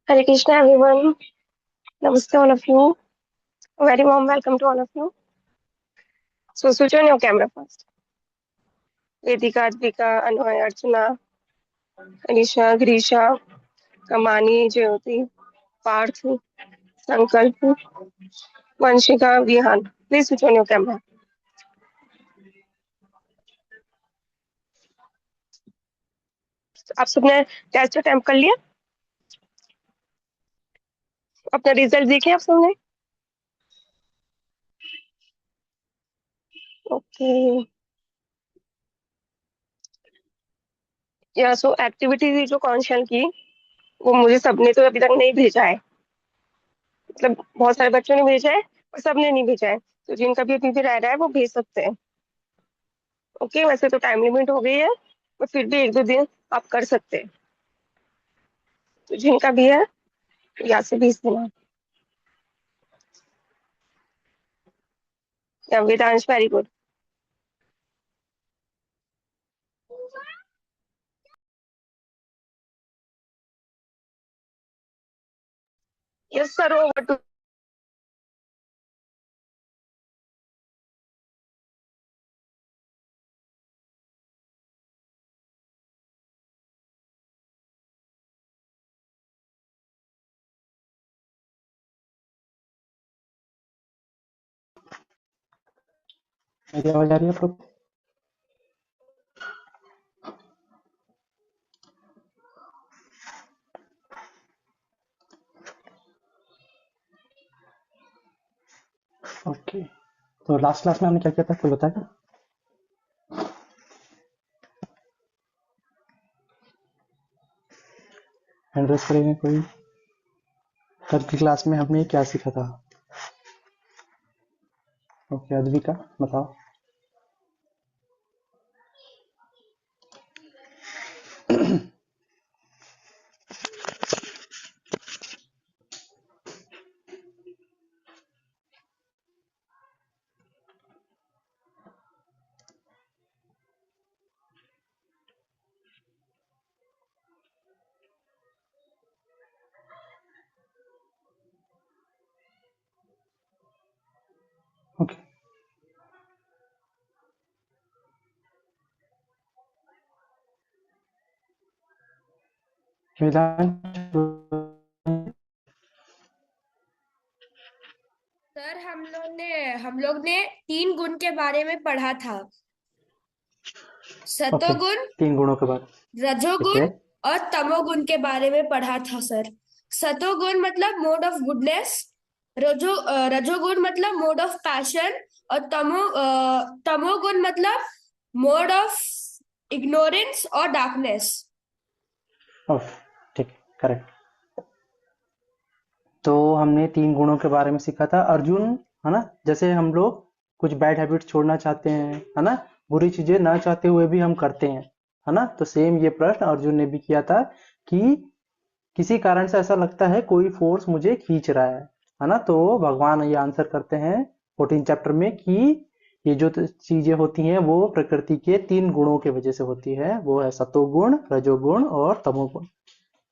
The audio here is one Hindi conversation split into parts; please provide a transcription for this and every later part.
Hare Krishna, everyone. Namaste, all of you. A very warm welcome to all of you. So, switch on your camera first. Vedika, Advika, Anoy, Archana, Anisha, Grisha, Kamani, Jyoti, Parth, Sankalp, Vanshika, Vihan. Please switch on your camera. आप सबने टेस्ट अटेम्प्ट कर लिया? अपना रिजल्ट देखे आप सबने? ओके. या सो एक्टिविटी जो कौशल की वो मुझे सबने तो अभी तक नहीं भेजा है. मतलब बहुत सारे बच्चों ने भेजा है और सबने नहीं भेजा है. तो जिनका भी अभी भी रह रहा है वो भेज सकते हैं. ओके, वैसे तो टाइम लिमिट हो गई है पर फिर भी एक दो दिन आप कर सकते हैं. तो जिनका भी है या से भेज देना. या Vedansh, very good. Yes sir, over to. मेरी आवाज आ रही है आप लोग? ओके, तो लास्ट क्लास में हमने क्या किया था कोई बताएगा? हैंड रेस करेंगे कोई? कल की क्लास में हमने क्या सीखा था? ओके, अद्विका बताओ. ओके, वेदांश. सर हम लोग ने 3 गुण के बारे में पढ़ा था। ओके, सतोगुण, 3 गुणों के बाद. ठीक रजोगुण है. और तमोगुण के बारे में पढ़ा था सर। सतोगुण मतलब मोड ऑफ गुडनेस, रजोगुण मतलब मोड ऑफ पैशन और तमोगुण मतलब मोड ऑफ इग्नोरेंस और डार्कनेस। ओके, ठीक है, करेक्ट. तो हमने 3 गुणों के बारे में सीखा था. अर्जुन, है ना, जैसे हम लोग कुछ बैड हैबिट्स छोड़ना चाहते हैं, है ना, बुरी चीजें ना चाहते हुए भी हम करते हैं, है ना, तो सेम ये प्रश्न अर्जुन ने भी किया था कि किसी कारण से ऐसा लगता है कोई फोर्स मुझे खींच रहा है ना, तो भगवान ये आंसर करते हैं 14 चैप्टर में कि ये जो चीजें होती हैं वो प्रकृति के 3 गुणों की वजह से होती है. वो है सतोगुण, रजोगुण और तमोगुण.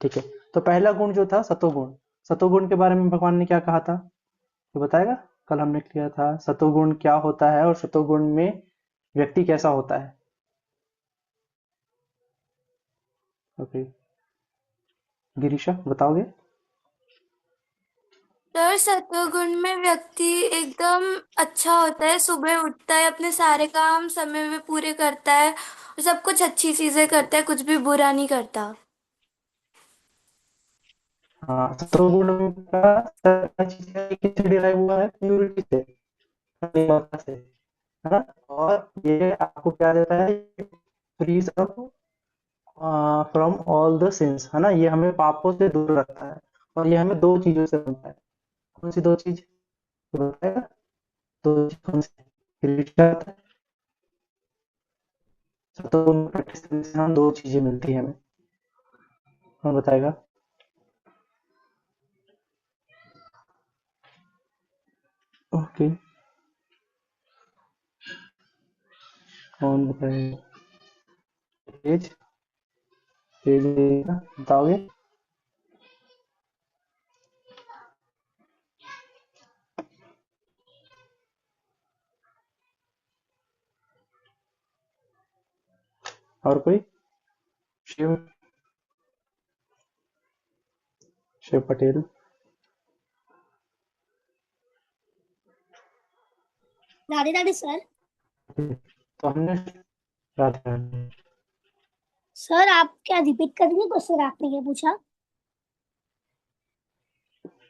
ठीक है. तो पहला गुण जो था सतोगुण, सतोगुण के बारे में भगवान ने क्या कहा था तो बताएगा? कल हमने किया था सतोगुण क्या होता है और सतोगुण में व्यक्ति कैसा होता है. ओके, गिरीशा बताओगे? सर सत्वगुण में व्यक्ति एकदम अच्छा होता है, सुबह उठता है, अपने सारे काम समय में पूरे करता है और सब कुछ अच्छी चीजें करता है, कुछ भी बुरा नहीं करता। हाँ, सतोगुण का सारा चीजें किससे डिराइव हुआ है? प्यूरिटी से, निर्मलता से, है ना. और ये आपको क्या देता है? Freeze up from all the sins, है ना, ये हमें पापों से दूर रखता है. और ये हमें दो चीजों से बनता है. कौन सी दो चीज तो बताएगा? दो चीज कौन सी? गिरीशा आता है. सतोगुण प्रैक्टिस करने से हम दो चीजें मिलती है हमें. कौन बताएगा? ओके, कौन बताएगा? तेज, तेज बताओगे? और कोई? शिव शिव पटेल। राधे राधे सर। तो हमने राधे राधे। सर आप क्या रिपीट करेंगे क्वेश्चन? आपने क्या पूछा?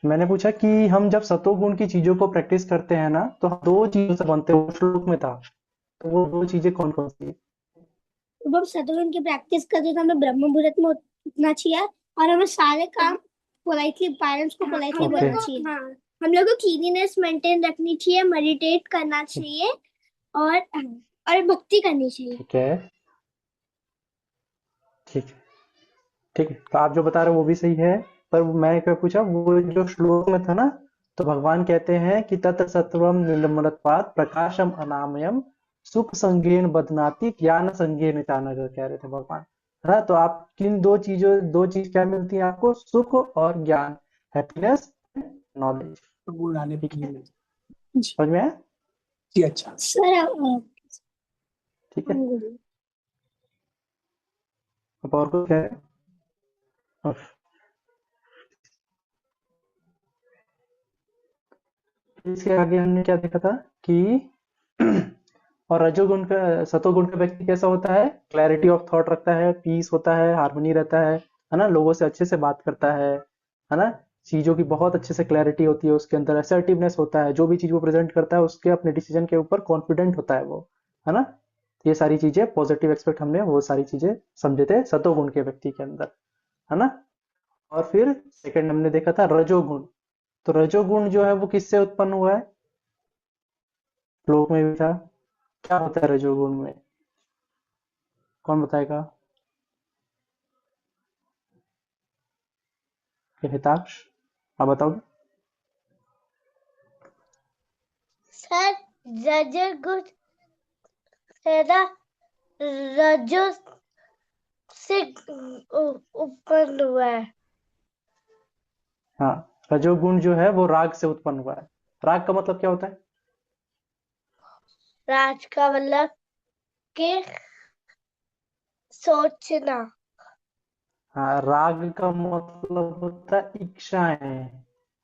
मैंने पूछा कि हम जब सतोगुण की चीजों को प्रैक्टिस करते हैं ना, तो हम दो चीजों से बनते हैं, वो श्लोक में था। तो वो दो चीजें कौन कौन सी है? जब हम शतरंज की प्रैक्टिस करते हैं तो हमें ब्रह्म मुहूर्त में उठना चाहिए और हमें सारे काम पोलाइटली पेरेंट्स को पोलाइटली ओके। बोलना चाहिए। हम लोग को क्लीनिनेस मेंटेन रखनी चाहिए, मेडिटेट करना चाहिए और भक्ति करनी चाहिए। ठीक है, ठीक है, ठीक है। तो आप जो बता रहे हो वो भी सही है, पर मैं क्या पूछा, वो जो श्लोक में था ना, तो भगवान कहते हैं कि तत् सत्वम निर्मलत्वात् प्रकाशम अनामयम सुख संगेन बदनाति ज्ञान संगेन चाणक्य कह रहे थे भगवान, है ना। तो आप किन दो चीज क्या मिलती है आपको? सुख और ज्ञान, हैप्पीनेस, नॉलेज। गुण आने ठीक है, जी समझ में आया? जी अच्छा। सर ठीक है, अब और कुछ है? और इसके आगे हमने क्या देखा था कि और रजोगुण का, सतोगुण का व्यक्ति कैसा होता है? क्लैरिटी ऑफ थॉट रखता है, पीस होता है, हार्मनी रहता है ना, लोगों से अच्छे से बात करता है ना, चीजों की बहुत अच्छे से क्लैरिटी होती है उसके अंदर, असर्टिवनेस होता है, जो भी चीज वो प्रेजेंट करता है उसके अपने डिसीजन के ऊपर कॉन्फिडेंट होता है वो, है ना। ये सारी चीजें पॉजिटिव एक्सपेक्ट, हमने वो सारी चीजें समझे थे सतोगुण के व्यक्ति के अंदर, है ना। और फिर सेकंड हमने देखा था रजोगुण। तो रजोगुण जो है वो किससे उत्पन्न हुआ है? श्लोक में भी था। क्या होता है रजोगुण में? कौन बताएगा? हिताक्ष, आप बताओगे? सर रजोगुण है ना, रजो से उत्पन्न हुआ है। हाँ, रजोगुण जो है वो राग से उत्पन्न हुआ है। राग का मतलब क्या होता है? राज का मतलब कि सोचना। हाँ, राग का मतलब होता है इच्छाएं,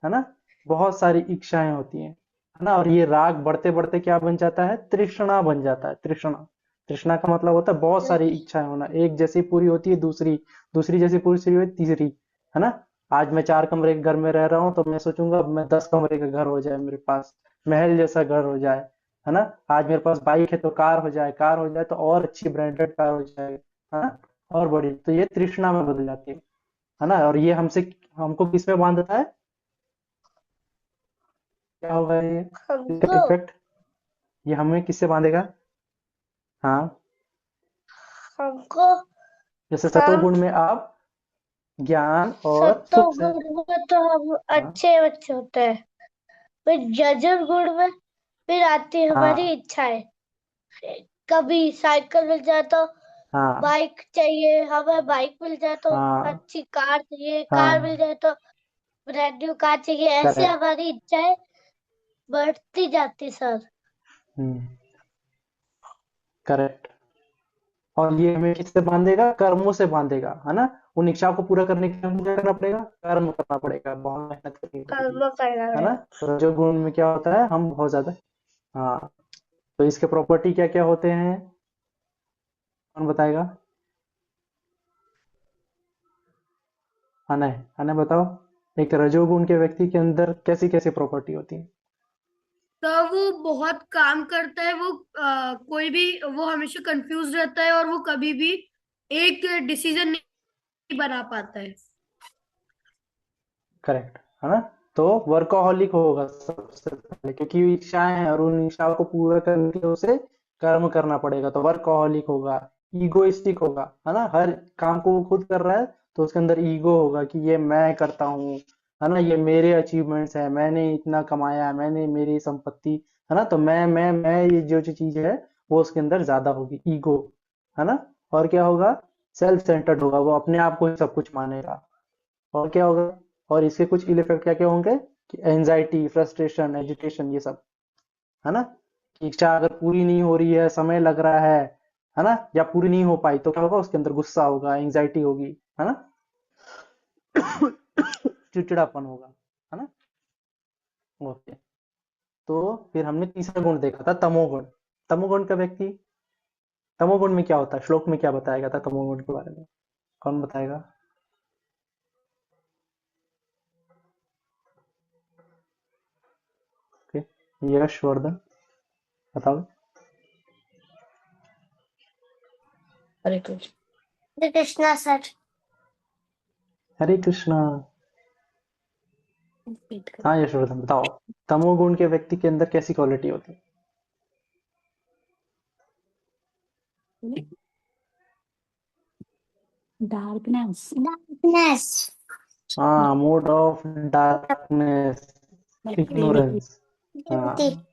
है ना। बहुत सारी इच्छाएं होती हैं, है ना, और ये राग बढ़ते बढ़ते क्या बन जाता है? तृष्णा बन जाता है। तृष्णा, तृष्णा का मतलब होता है बहुत सारी इच्छाएं होना, एक जैसी पूरी होती है दूसरी, दूसरी जैसी पूरी हुई तीसरी, है ना। आज मैं 4 कमरे के घर में रह रहा हूँ तो मैं सोचूंगा अब मैं 10 कमरे का घर हो जाए, मेरे पास महल जैसा घर हो जाए, है ना। आज मेरे पास बाइक है तो कार हो जाए, कार हो जाए तो और अच्छी ब्रांडेड कार हो जाए, है ना, और बड़ी। तो ये तृष्णा में बदल जाती है ना। और ये हमको किस में बांधता है? क्या होगा ये इसका हमको इफेक्ट? ये हमें किससे बांधेगा? हाँ, हमको जैसे हम सतोगुण में आप ज्ञान और सुख से, सत्वगुण में तो हम हाँ अच्छे बच्चे होते हैं, फिर जजर गुण में फिर आती है हमारी हाँ इच्छाएं। कभी साइकिल मिल जाए तो हाँ बाइक चाहिए, हमें बाइक मिल जाए तो हाँ अच्छी कार चाहिए, कार मिल हाँ, जाए तो ब्रांड न्यू कार चाहिए। ऐसे करेक्ट। हमारी इच्छाएं बढ़ती जाती सर। हम्म, करेक्ट। और ये हमें किससे बांधेगा? कर्मों से बांधेगा, है ना। उन इच्छाओं को पूरा करने के लिए हमें क्या करना पड़ेगा? कर्म करना पड़ेगा, बहुत मेहनत करनी पड़ेगी, कर्म करना है ना। पड़ेगा। तो रजोगुण में क्या होता है? हम बहुत ज्यादा, हाँ। तो इसके प्रॉपर्टी क्या क्या होते हैं? कौन बताएगा? अनय, अनय बताओ, एक रजोगुण के व्यक्ति के अंदर कैसी कैसी प्रॉपर्टी होती है? तो वो बहुत काम करता है, वो कोई भी, वो हमेशा कंफ्यूज रहता है और वो कभी भी एक डिसीजन नहीं बना पाता है। करेक्ट, है ना। तो वर्कोहॉलिक होगा सबसे पहले, क्योंकि इच्छाएं हैं और उन इच्छाओं को पूरा करने के लिए उसे कर्म करना पड़ेगा, तो वर्कोहॉलिक होगा, ईगोइस्टिक होगा, है ना। हर काम को वो खुद कर रहा है तो उसके अंदर ईगो होगा कि ये मैं करता हूँ, है ना, ये मेरे अचीवमेंट्स है, मैंने इतना कमाया, मैंने मेरी संपत्ति, है ना। तो मैं ये जो जो चीज है वो उसके अंदर ज्यादा होगी, ईगो, है ना। और क्या होगा? सेल्फ सेंटर्ड होगा, वो अपने आप को ही सब कुछ मानेगा। और क्या होगा? और इसके कुछ इल इफेक्ट क्या क्या होंगे? कि एंजाइटी, फ्रस्ट्रेशन, एजिटेशन, ये सब, है ना। कि इच्छा अगर पूरी नहीं हो रही है, समय लग रहा है है ना, या पूरी नहीं हो पाई तो क्या होगा, उसके अंदर गुस्सा होगा, एंजाइटी होगी, है ना, चिड़चिड़ापन होगा, है ना। ओके, तो फिर हमने तीसरा गुण देखा था तमोगुण। तमोगुण का व्यक्ति, तमोगुण में क्या होता है, श्लोक में क्या बताया गया था तमोगुण के बारे में, कौन बताएगा? ओके, यशवर्धन बताओ। हरे कृष्ण। हरे कृष्णा सर। हरे कृष्णा। हाँ यशवर्धन बताओ, तमोगुण के व्यक्ति के अंदर कैसी क्वालिटी होती है? डार्कनेस। डार्कनेस। हाँ, मोड ऑफ डार्कनेस, इग्नोरेंस। गिनती। हाँ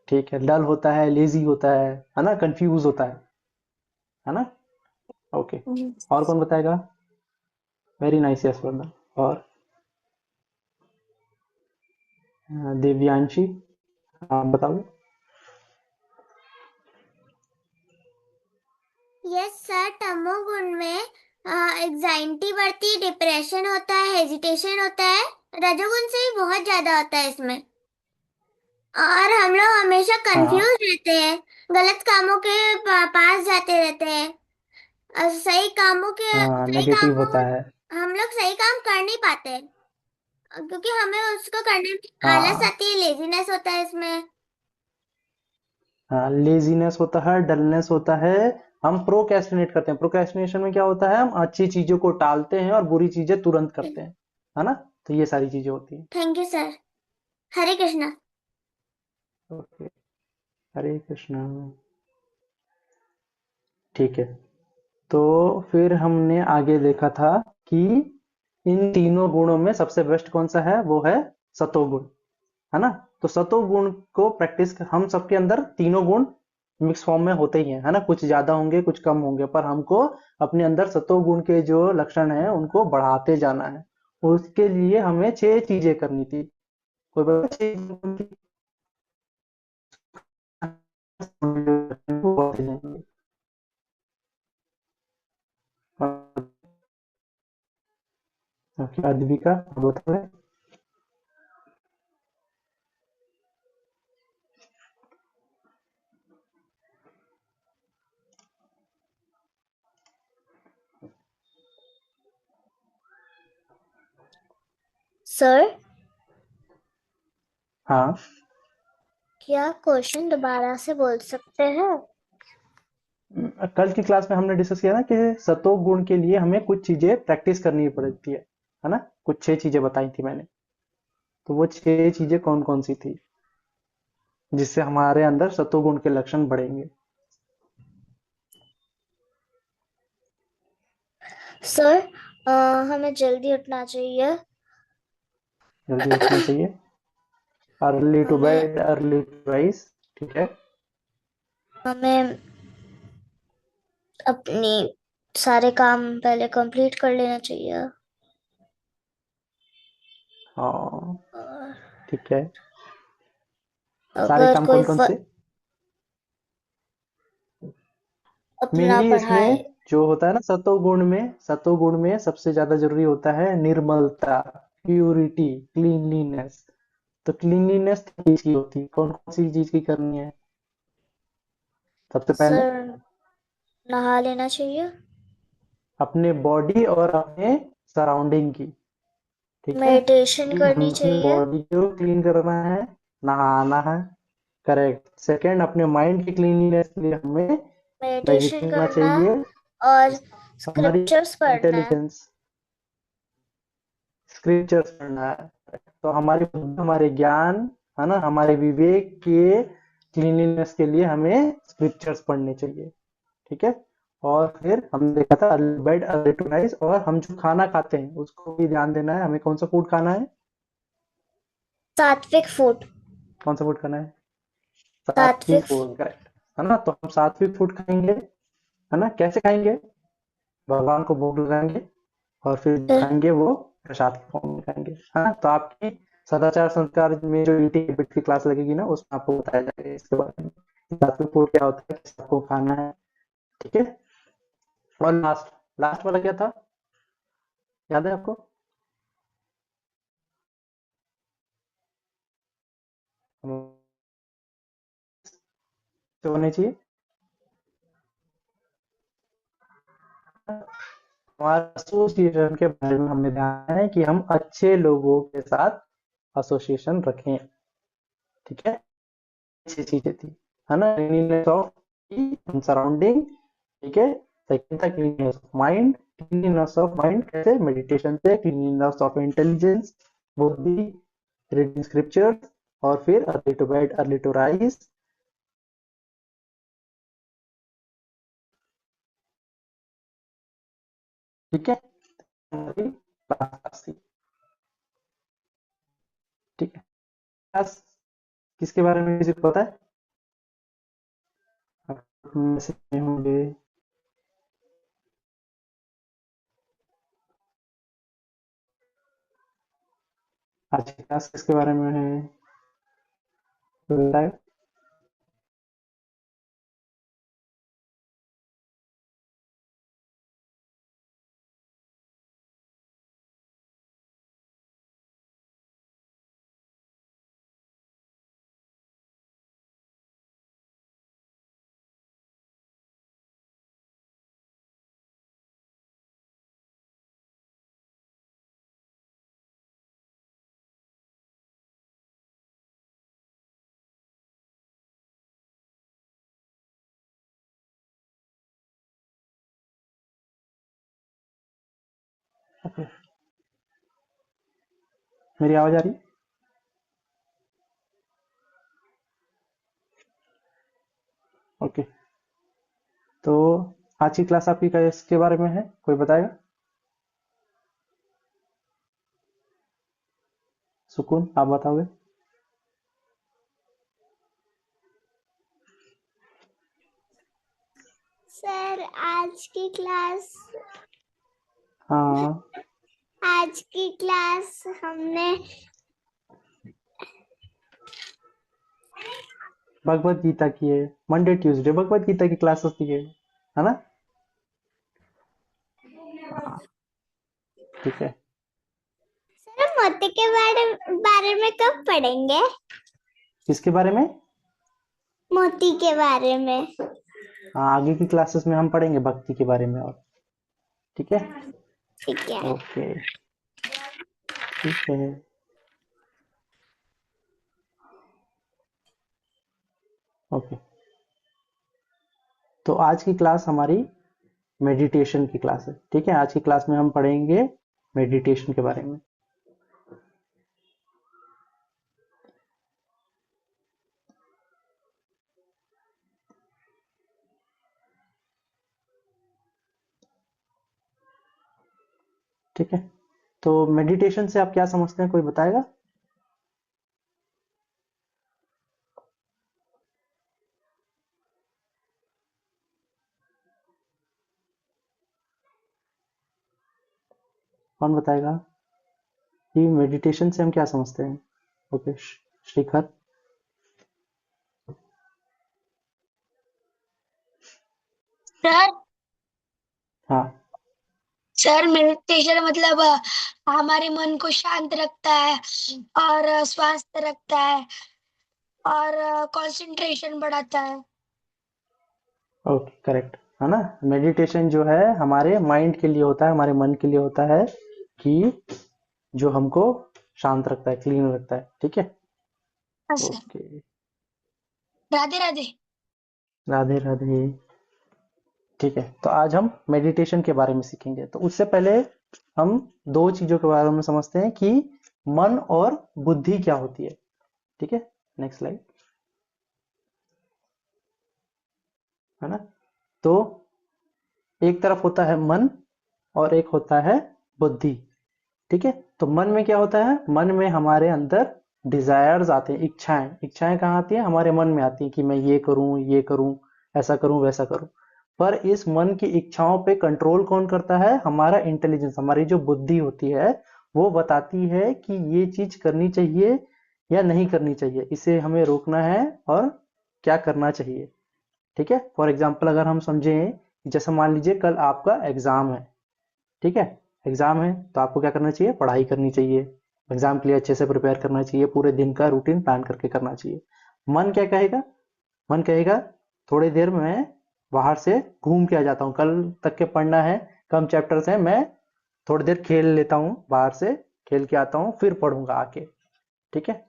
ठीक है, डल होता है, लेजी होता है ना, कंफ्यूज होता है ना। ओके, और कौन बताएगा? Very nice Yashvardhan. और दिव्यांशी, आप बताओ। यस सर, तमोगुण में एग्जाइटी बढ़ती, डिप्रेशन होता है, हेजिटेशन होता है। रजोगुण से ही बहुत ज्यादा होता है इसमें। और हम लोग हमेशा कंफ्यूज रहते हैं, गलत कामों के पास जाते रहते हैं। और हाँ, सही नेगेटिव कामों होता है। हम लोग सही काम कर नहीं पाते, क्योंकि हमें उसको करने में आलस हाँ आती है, लेजीनेस होता है इसमें। हाँ, लेजीनेस होता है, डलनेस होता है, हम प्रोक्रेस्टिनेट करते हैं। प्रोक्रेस्टिनेशन में क्या होता है, हम अच्छी चीजों को टालते हैं और बुरी चीजें तुरंत करते हैं, है ना। तो ये सारी चीजें होती हैं। Thank you sir. Hare Krishna. Okay, Hare Krishna. ठीक है, तो फिर हमने आगे देखा था कि इन तीनों गुणों में सबसे बेस्ट कौन सा है, वो है सतोगुण, है ना। तो सतोगुण को प्रैक्टिस, हम सबके अंदर तीनों गुण मिक्स फॉर्म में होते ही हैं, है ना, कुछ ज्यादा होंगे कुछ कम होंगे, पर हमको अपने अंदर सतोगुण के जो लक्षण हैं उनको बढ़ाते जाना है। उसके लिए हमें 6 चीजें करनी थी। कोई बता 6 चीजें कौन सी? वो बढ़ते जाएंगे। ओके, अद्विका बताओ। सर, हाँ, क्या क्वेश्चन दोबारा से बोल सकते हैं? कल की क्लास में हमने डिस्कस किया ना कि सतो गुण के लिए हमें कुछ चीजें प्रैक्टिस करनी पड़ती है ना, कुछ 6 चीजें बताई थी मैंने। तो वो 6 चीजें कौन कौन सी थी जिससे हमारे अंदर सतो गुण के लक्षण बढ़ेंगे? सर, हमें जल्दी उठना चाहिए। जल्दी उठना चाहिए, अर्ली टू हमें बेड अर्ली टू राइज, ठीक है। हमें अपनी सारे काम पहले कंप्लीट कर लेना चाहिए। हाँ और ठीक है, सारे अगर काम कोई कौन कौन से? अपना मेनली पढ़ाए। इसमें जो होता है ना सतो गुण में सबसे ज्यादा जरूरी होता है निर्मलता, प्यूरिटी, क्लीनलीनेस। तो क्लीनलीनेस चीज की होती है, कौन कौन सी चीज की करनी है सबसे पहले? सर, नहा लेना चाहिए। अपने बॉडी और अपने सराउंडिंग की, ठीक है। मेडिटेशन करनी हमें अपने चाहिए। बॉडी को क्लीन करना है, नहाना है, करेक्ट। सेकंड, अपने माइंड की क्लीनलीनेस के लिए हमें मेडिटेशन मेडिटेशन करना करना चाहिए। और हमारी स्क्रिप्चर्स पढ़ना है। इंटेलिजेंस, स्क्रिप्चर्स पढ़ना है। तो हमारी बुद्धि, हमारे ज्ञान, है ना, हमारे विवेक के क्लीनलीनेस के लिए हमें स्क्रिप्चर्स पढ़ने चाहिए, ठीक है। और फिर हमने देखा था early bed early to rise, और हम जो खाना खाते हैं उसको भी ध्यान देना है, हमें कौन सा फूड खाना है, सात्विक फूड। कौन सा फूड खाना है, सात्विक सात्विक फूड, करेक्ट, है ना। तो हम सात्विक फूड खाएंगे, है ना। कैसे खाएंगे? भगवान को भोग लगाएंगे और फिर फिर खाएंगे वो प्रसाद के फॉर्म में खाएंगे, है ना। तो आपकी सदाचार संस्कार में जो ईटिंग हैबिट की क्लास लगेगी ना, उसमें आपको बताया जाएगा इसके बारे में, सात्विक फूड क्या होता है, किस आपको खाना है। ठीक है। और लास्ट लास्ट वाला क्या था, याद है आपको? होने चाहिए हमारा एसोसिएशन के बारे में हमें ध्यान है कि हम अच्छे लोगों के साथ एसोसिएशन रखें। ठीक है, अच्छी चीजें थी, है ना। Cleanliness of surrounding. ठीक है। सेकंड था cleanliness of mind. Cleanliness of mind कैसे, मेडिटेशन से। क्लीनलीनेस ऑफ इंटेलिजेंस, बुद्धि, रीडिंग स्क्रिप्चर्स, और फिर early to bed early to rise. ठीक है, हमारी क्लास थी। ठीक है, क्लास किसके बारे में किसी को पता है? आप में से नहीं होंगे। आज की क्लास किसके बारे में है, कोई बताएगा? ओके, मेरी आवाज आ रही है? ओके, तो आज की क्लास आपकी किसके बारे में है, कोई बताएगा? सुकून, आप बताओगे? सर आज की क्लास हाँ, हमने भगवत गीता की है। मंडे ट्यूसडे भगवत गीता की क्लास होती है ना? हाँ, ठीक है। सर मोती के बारे में कब पढ़ेंगे? किसके बारे में? मोती के बारे में। हाँ, आगे की क्लासेस में हम पढ़ेंगे भक्ति के बारे में। और ठीक है, ठीक है। ओके, ठीक है। ओके, तो आज की क्लास हमारी मेडिटेशन की क्लास है। ठीक है, आज की क्लास में हम पढ़ेंगे मेडिटेशन के बारे में। ठीक है, तो मेडिटेशन से आप क्या समझते हैं, कोई बताएगा? कौन बताएगा कि मेडिटेशन से हम क्या समझते हैं? ओके, श्रीखर। सर हाँ, सर मेडिटेशन मतलब हमारे मन को शांत रखता है और स्वस्थ रखता है और कंसंट्रेशन बढ़ाता है। ओके, करेक्ट है ना। मेडिटेशन जो है हमारे माइंड के लिए होता है, हमारे मन के लिए होता है, कि जो हमको शांत रखता है, क्लीन रखता है। ठीक है, हाँ सर। ओके, राधे राधे। राधे राधे। ठीक है, तो आज हम मेडिटेशन के बारे में सीखेंगे। तो उससे पहले हम दो चीजों के बारे में समझते हैं कि मन और बुद्धि क्या होती है। ठीक है, नेक्स्ट स्लाइड, है ना। तो एक तरफ होता है मन और एक होता है बुद्धि। ठीक है, तो मन में क्या होता है, मन में हमारे अंदर डिजायर्स आते हैं, इच्छाएं। इच्छाएं कहाँ आती हैं, हमारे मन में आती हैं कि मैं ये करूं, ऐसा करूं, वैसा करूं। पर इस मन की इच्छाओं पे कंट्रोल कौन करता है, हमारा इंटेलिजेंस, हमारी जो बुद्धि होती है, वो बताती है कि ये चीज करनी चाहिए या नहीं करनी चाहिए, इसे हमें रोकना है और क्या करना चाहिए। ठीक है, फॉर एग्जाम्पल अगर हम समझें, जैसे मान लीजिए कल आपका एग्जाम है, ठीक है, एग्जाम है तो आपको क्या करना चाहिए, पढ़ाई करनी चाहिए, एग्जाम के लिए अच्छे से प्रिपेयर करना चाहिए, पूरे दिन का रूटीन प्लान करके करना चाहिए। मन क्या कहेगा, मन कहेगा थोड़ी देर मैं बाहर से घूम के आ जाता हूँ, कल तक के पढ़ना है, कम चैप्टर्स हैं, मैं थोड़ी देर खेल लेता हूँ, बाहर से खेल के आता हूँ, फिर पढ़ूंगा आके। ठीक है,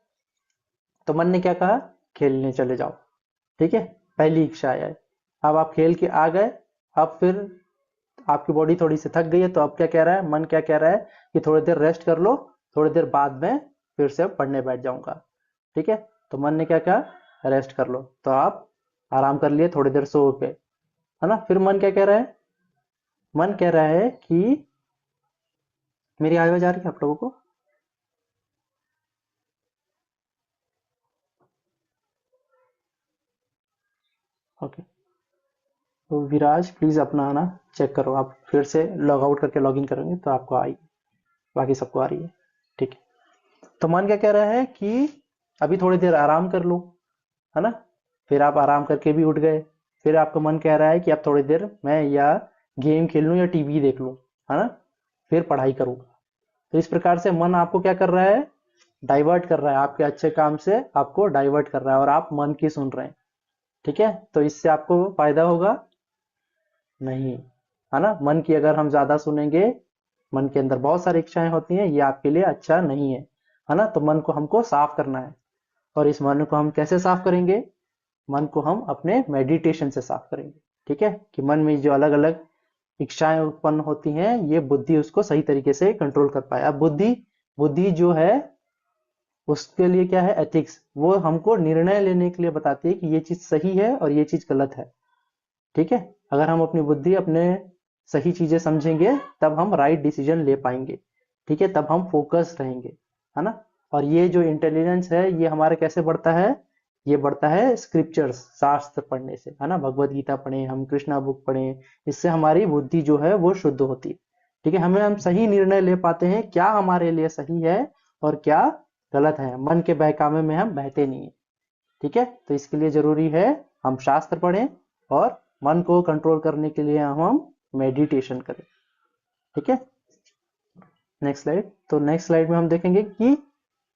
तो मन ने क्या कहा, खेलने चले जाओ। ठीक है, पहली इच्छा है। अब आप खेल के आ गए, अब फिर आपकी बॉडी थोड़ी सी थक गई है, तो अब क्या कह रहा है, मन क्या कह रहा है कि थोड़ी देर रेस्ट कर लो, थोड़ी देर बाद में फिर से पढ़ने बैठ जाऊंगा। ठीक है, तो मन ने क्या कहा, रेस्ट कर लो, तो आप आराम कर लिए, थोड़ी देर सो के, है ना। फिर मन क्या कह रहा है, मन कह रहा है कि मेरी आवाज आ रही है आप लोगों को, ओके। तो विराज प्लीज अपना ना चेक करो, आप फिर से लॉग आउट करके लॉग इन करेंगे तो आपको आएगी, बाकी सबको आ रही है। ठीक है, तो मन क्या कह रहा है कि अभी थोड़ी देर आराम कर लो, है ना। फिर आप आराम करके भी उठ गए, फिर आपका मन कह रहा है कि अब थोड़ी देर मैं या गेम खेल लूं या टीवी देख लूं, है ना, फिर पढ़ाई करूंगा। तो इस प्रकार से मन आपको क्या कर रहा है, डाइवर्ट कर रहा है, आपके अच्छे काम से आपको डाइवर्ट कर रहा है और आप मन की सुन रहे हैं। ठीक है, तो इससे आपको फायदा होगा नहीं, है ना। मन की अगर हम ज्यादा सुनेंगे, मन के अंदर बहुत सारी इच्छाएं होती हैं, ये आपके लिए अच्छा नहीं है ना। तो मन को हमको साफ करना है, और इस मन को हम कैसे साफ करेंगे, मन को हम अपने मेडिटेशन से साफ करेंगे। ठीक है, कि मन में जो अलग अलग इच्छाएं उत्पन्न होती हैं, ये बुद्धि उसको सही तरीके से कंट्रोल कर पाए। अब बुद्धि बुद्धि जो है उसके लिए क्या है, एथिक्स, वो हमको निर्णय लेने के लिए बताती है कि ये चीज सही है और ये चीज गलत है। ठीक है, अगर हम अपनी बुद्धि अपने सही चीजें समझेंगे तब हम राइट डिसीजन ले पाएंगे। ठीक है, तब हम फोकस रहेंगे, है ना। और ये जो इंटेलिजेंस है ये हमारे कैसे बढ़ता है, ये बढ़ता है स्क्रिप्चर्स, शास्त्र पढ़ने से, है ना। भगवत गीता पढ़े हम, कृष्णा बुक पढ़े, इससे हमारी बुद्धि जो है वो शुद्ध होती है। ठीक है, हम सही निर्णय ले पाते हैं, क्या हमारे लिए सही है और क्या गलत है, मन के बहकावे में हम बहते नहीं है। ठीक है, तो इसके लिए जरूरी है हम शास्त्र पढ़ें और मन को कंट्रोल करने के लिए हम मेडिटेशन करें। ठीक है, नेक्स्ट स्लाइड। तो नेक्स्ट स्लाइड में हम देखेंगे कि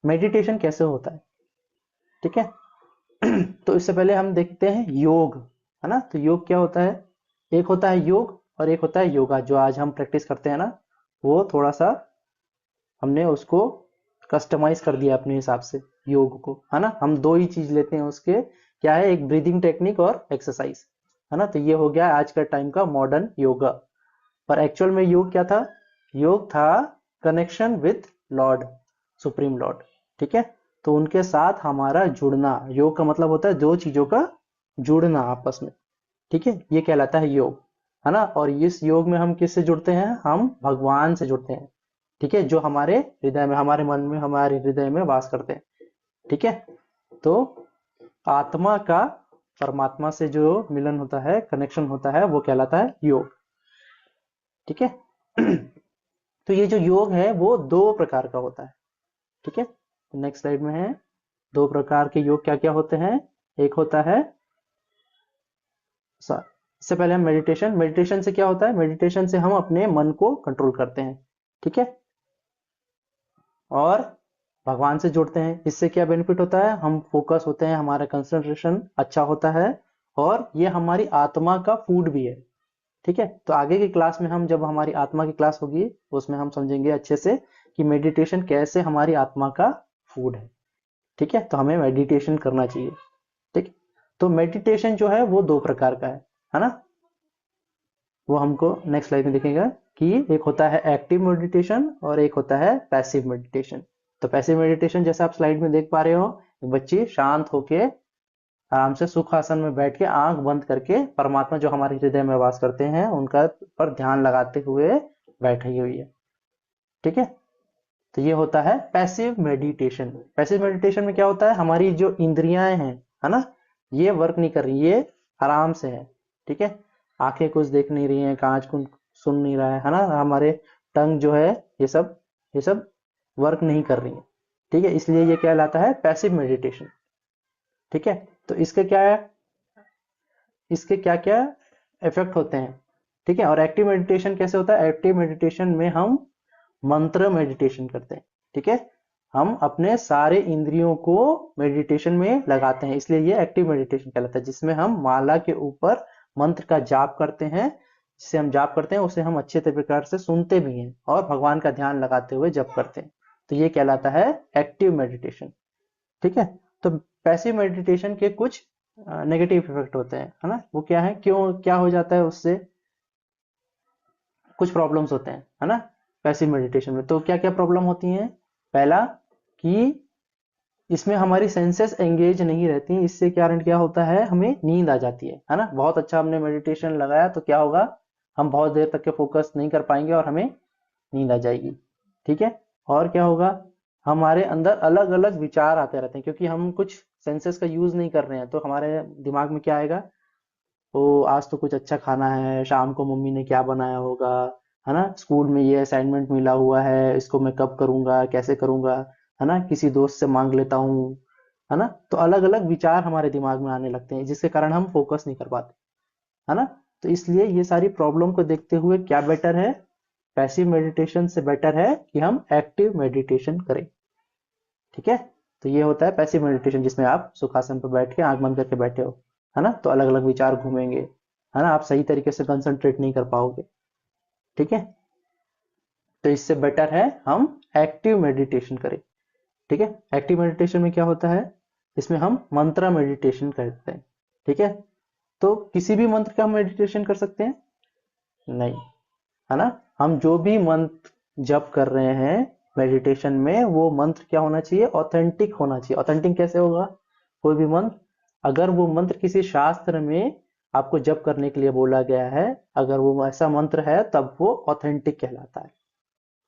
मेडिटेशन कैसे होता है। ठीक है, तो इससे पहले हम देखते हैं योग, है ना। तो योग क्या होता है, एक होता है योग और एक होता है योगा। जो आज हम प्रैक्टिस करते हैं ना, वो थोड़ा सा हमने उसको कस्टमाइज कर दिया अपने हिसाब से योग को, है ना। हम दो ही चीज लेते हैं उसके, क्या है, एक ब्रीदिंग टेक्निक और एक्सरसाइज, है ना। तो ये हो गया आज का टाइम का मॉडर्न योगा। पर एक्चुअल में योग क्या था, योग था connection with Lord, supreme Lord. ठीक है, तो उनके साथ हमारा जुड़ना, योग का मतलब होता है दो चीजों का जुड़ना आपस में। ठीक है, ये कहलाता है योग, है ना। और इस योग में हम किससे जुड़ते हैं, हम भगवान से जुड़ते हैं। ठीक है, जो हमारे हृदय में, हमारे मन में, हमारे हृदय में वास करते हैं। ठीक है, तो आत्मा का परमात्मा से जो मिलन होता है, कनेक्शन होता है, वो कहलाता है योग। ठीक है, तो ये जो योग है वो दो प्रकार का होता है। ठीक है, नेक्स्ट स्लाइड में है, दो प्रकार के योग क्या क्या होते हैं। एक होता है, इससे पहले हम मेडिटेशन, मेडिटेशन से क्या होता है, मेडिटेशन से हम अपने मन को कंट्रोल करते हैं। ठीक है, और भगवान से जुड़ते हैं। इससे क्या बेनिफिट होता है, हम फोकस होते हैं, हमारा कंसंट्रेशन अच्छा होता है, और ये हमारी आत्मा का फूड भी है। ठीक है, तो आगे की क्लास में हम, जब हमारी आत्मा की क्लास होगी, उसमें हम समझेंगे अच्छे से कि मेडिटेशन कैसे हमारी आत्मा का फूड है। ठीक है, तो हमें मेडिटेशन करना चाहिए। ठीक, तो मेडिटेशन जो है वो दो प्रकार का है ना। वो हमको नेक्स्ट स्लाइड में दिखेगा कि एक होता है एक्टिव मेडिटेशन और एक होता है पैसिव मेडिटेशन। तो पैसिव मेडिटेशन जैसे आप स्लाइड में देख पा रहे हो, बच्चे शांत होके आराम से सुख आसन में बैठ के आंख बंद करके परमात्मा जो हमारे हृदय में वास करते हैं उनका पर ध्यान लगाते हुए बैठी हुई है। ठीक है, तो ये होता है पैसिव मेडिटेशन। पैसिव मेडिटेशन में क्या होता है, हमारी जो इंद्रियां हैं, है ना, ये वर्क नहीं कर रही, ये आराम से है। ठीक है, आंखें कुछ देख नहीं रही हैं, कांच कुछ सुन नहीं रहा है ना, हमारे टंग जो है ये सब ये सब वर्क नहीं कर रही है, ठीक है, इसलिए ये क्या कहलाता है, पैसिव मेडिटेशन। ठीक है, तो इसके क्या क्या इफेक्ट होते हैं, ठीक है। और एक्टिव मेडिटेशन कैसे होता है, एक्टिव मेडिटेशन में हम मंत्र मेडिटेशन करते हैं, ठीक है, हम अपने सारे इंद्रियों को मेडिटेशन में लगाते हैं, इसलिए ये एक्टिव मेडिटेशन कहलाता है, जिसमें हम माला के ऊपर मंत्र का जाप करते हैं। जिसे हम जाप करते हैं उसे हम अच्छे प्रकार से सुनते भी हैं और भगवान का ध्यान लगाते हुए जप करते हैं, तो ये कहलाता है एक्टिव मेडिटेशन। ठीक है, तो पैसिव मेडिटेशन के कुछ नेगेटिव इफेक्ट होते हैं, है ना, वो क्या है, क्यों क्या हो जाता है उससे, कुछ प्रॉब्लम्स होते हैं, है ना, पैसिव मेडिटेशन में। तो क्या क्या प्रॉब्लम होती हैं, पहला कि इसमें हमारी सेंसेस एंगेज नहीं रहती, इससे कारण क्या होता है, हमें नींद आ जाती है ना। बहुत अच्छा हमने मेडिटेशन लगाया तो क्या होगा, हम बहुत देर तक के फोकस नहीं कर पाएंगे और हमें नींद आ जाएगी। ठीक है, और क्या होगा, हमारे अंदर अलग अलग विचार आते रहते हैं, क्योंकि हम कुछ सेंसेस का यूज नहीं कर रहे हैं, तो हमारे दिमाग में क्या आएगा, ओ आज तो कुछ अच्छा खाना है, शाम को मम्मी ने क्या बनाया होगा, है ना, स्कूल में ये असाइनमेंट मिला हुआ है, इसको मैं कब करूंगा, कैसे करूंगा, है ना, किसी दोस्त से मांग लेता हूँ, है ना। तो अलग अलग विचार हमारे दिमाग में आने लगते हैं, जिसके कारण हम फोकस नहीं कर पाते, है ना। तो इसलिए ये सारी प्रॉब्लम को देखते हुए क्या बेटर है, पैसिव मेडिटेशन से बेटर है कि हम एक्टिव मेडिटेशन करें। ठीक है, तो ये होता है पैसिव मेडिटेशन, जिसमें आप सुखासन पर बैठ के आंख बंद करके बैठे हो, है ना, तो अलग अलग विचार घूमेंगे, है ना, आप सही तरीके से कंसंट्रेट नहीं कर पाओगे। ठीक है, तो इससे बेटर है हम एक्टिव मेडिटेशन करें। ठीक है, एक्टिव मेडिटेशन में क्या होता है, इसमें हम मंत्र मेडिटेशन करते हैं। ठीक है, तो किसी भी मंत्र का हम मेडिटेशन कर सकते हैं नहीं, है ना, हम जो भी मंत्र जप कर रहे हैं मेडिटेशन में, वो मंत्र क्या होना चाहिए, ऑथेंटिक होना चाहिए। ऑथेंटिक कैसे होगा, कोई भी मंत्र, अगर वो मंत्र किसी शास्त्र में आपको जप करने के लिए बोला गया है, अगर वो ऐसा मंत्र है तब वो ऑथेंटिक कहलाता है।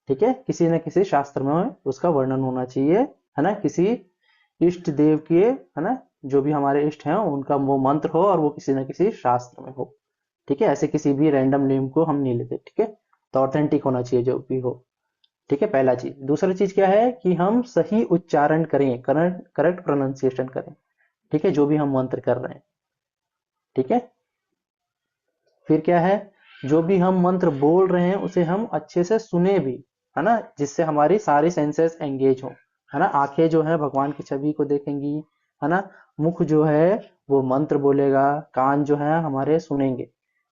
ठीक है, किसी न किसी शास्त्र में उसका वर्णन होना चाहिए, है ना, किसी इष्ट देव के, है ना, जो भी हमारे इष्ट हैं उनका वो मंत्र हो और वो किसी न किसी शास्त्र में हो। ठीक है, ऐसे किसी भी रैंडम नेम को हम नहीं लेते। ठीक है, तो ऑथेंटिक होना चाहिए जो भी हो। ठीक है, पहला चीज। दूसरा चीज क्या है कि हम सही उच्चारण करें, करेक्ट प्रोनाउंसिएशन करें। ठीक है, जो भी हम मंत्र कर रहे हैं। ठीक है, फिर क्या है, जो भी हम मंत्र बोल रहे हैं उसे हम अच्छे से सुने भी, है ना, जिससे हमारी सारी सेंसेस एंगेज हो, है ना। आंखें जो है भगवान की छवि को देखेंगी, है ना, मुख जो है वो मंत्र बोलेगा, कान जो है हमारे सुनेंगे।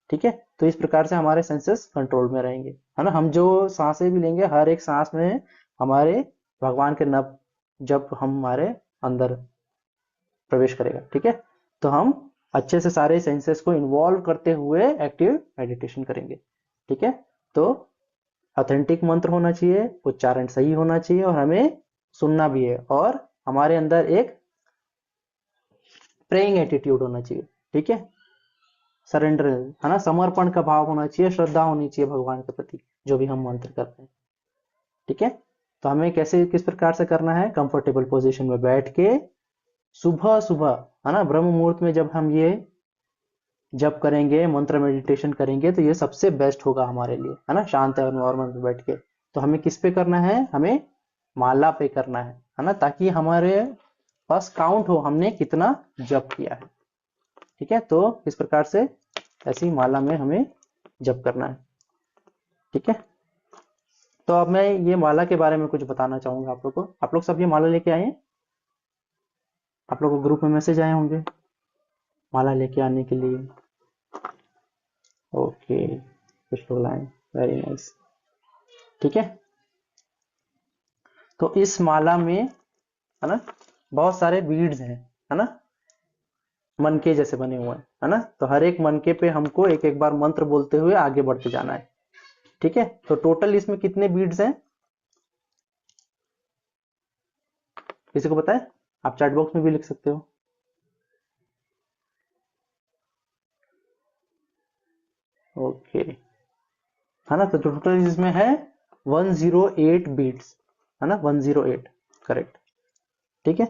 ठीक है, तो इस प्रकार से हमारे सेंसेस कंट्रोल में रहेंगे, है ना। हम जो सांसें भी लेंगे, हर एक सांस में हमारे भगवान के नब जब हमारे अंदर प्रवेश करेगा। ठीक है, तो हम अच्छे से सारे सेंसेस को इन्वॉल्व करते हुए एक्टिव मेडिटेशन करेंगे। ठीक है, तो ऑथेंटिक मंत्र होना चाहिए, उच्चारण सही होना चाहिए और हमें सुनना भी है, और हमारे अंदर एक प्रेइंग एटीट्यूड होना चाहिए। ठीक है, सरेंडर, है ना, समर्पण का भाव होना चाहिए, श्रद्धा होनी चाहिए भगवान के प्रति जो भी हम मंत्र करते हैं। ठीक है, तो हमें कैसे किस प्रकार से करना है, कंफर्टेबल पोजीशन में बैठ के सुबह सुबह, है ना, ब्रह्म मुहूर्त में जब हम ये जब करेंगे, मंत्र मेडिटेशन करेंगे, तो ये सबसे बेस्ट होगा हमारे लिए, है ना, शांत एनवायरनमेंट में बैठ के। तो हमें किस पे करना है, हमें माला पे करना है ना, ताकि हमारे पास काउंट हो हमने कितना जप किया है। ठीक है, तो इस प्रकार से ऐसी माला में हमें जप करना है। ठीक है, तो अब मैं ये माला के बारे में कुछ बताना चाहूंगा आप लोग को। आप लोग सब ये माला लेके आए हैं, आप लोग को ग्रुप में मैसेज आए होंगे माला लेके आने के लिए। ओके, कुछ लोग लाए, वेरी नाइस। ठीक है, तो इस माला में, है ना, बहुत सारे बीड्स हैं, है ना, मनके जैसे बने हुए हैं, है ना। तो हर एक मनके पे हमको एक एक बार मंत्र बोलते हुए आगे बढ़ते जाना है। ठीक है, तो टोटल इसमें कितने बीड्स हैं, किसी को पता है? आप चैट बॉक्स में भी लिख सकते हो। ओके, है ना, तो टोटल इसमें है 108 बीट्स, है ना, 108 करेक्ट। ठीक है,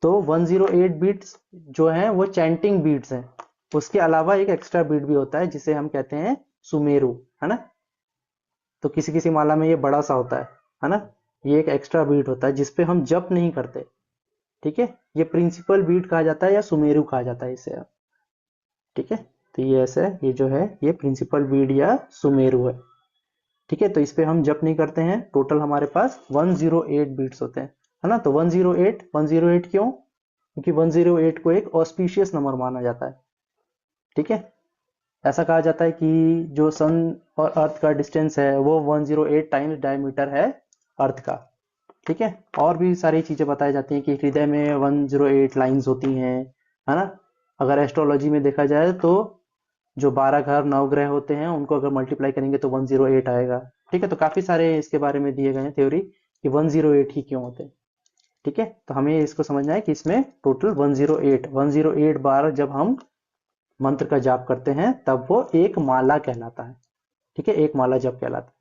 तो 108 बीट्स जो है वो चैंटिंग बीट्स हैं। उसके अलावा एक एक्स्ट्रा बीट भी होता है जिसे हम कहते हैं सुमेरु, है ना। तो किसी किसी माला में ये बड़ा सा होता है ना, ये एक एक्स्ट्रा बीट होता है जिसपे हम जप नहीं करते, ठीक है। ये प्रिंसिपल बीट कहा जाता है या सुमेरु कहा जाता है इसे, ठीक है। तो ये ऐसे ये जो है ये प्रिंसिपल बीट या सुमेरु है, ठीक है। तो इस पे हम जप नहीं करते हैं। टोटल हमारे पास 108 बीट्स होते हैं, है ना। तो 108 क्यों? क्योंकि 108 को एक ऑस्पिशियस नंबर माना जाता है, ठीक है। ऐसा कहा जाता है कि जो सन और अर्थ का डिस्टेंस है वो 108 टाइम्स डायमीटर है अर्थ का, ठीक है। और भी सारी चीजें बताई जाती हैं कि हृदय में 108 लाइंस होती हैं, है ना। अगर एस्ट्रोलॉजी में देखा जाए तो जो 12 घर 9 ग्रह होते हैं उनको अगर मल्टीप्लाई करेंगे तो 108 आएगा, ठीक है। तो काफी सारे इसके बारे में दिए गए हैं थ्योरी कि 108 ही क्यों होते हैं, ठीक है। तो हमें इसको समझना है कि इसमें टोटल 108 बार जब हम मंत्र का जाप करते हैं तब वो एक माला कहलाता है, ठीक है। एक माला जप कहलाता है,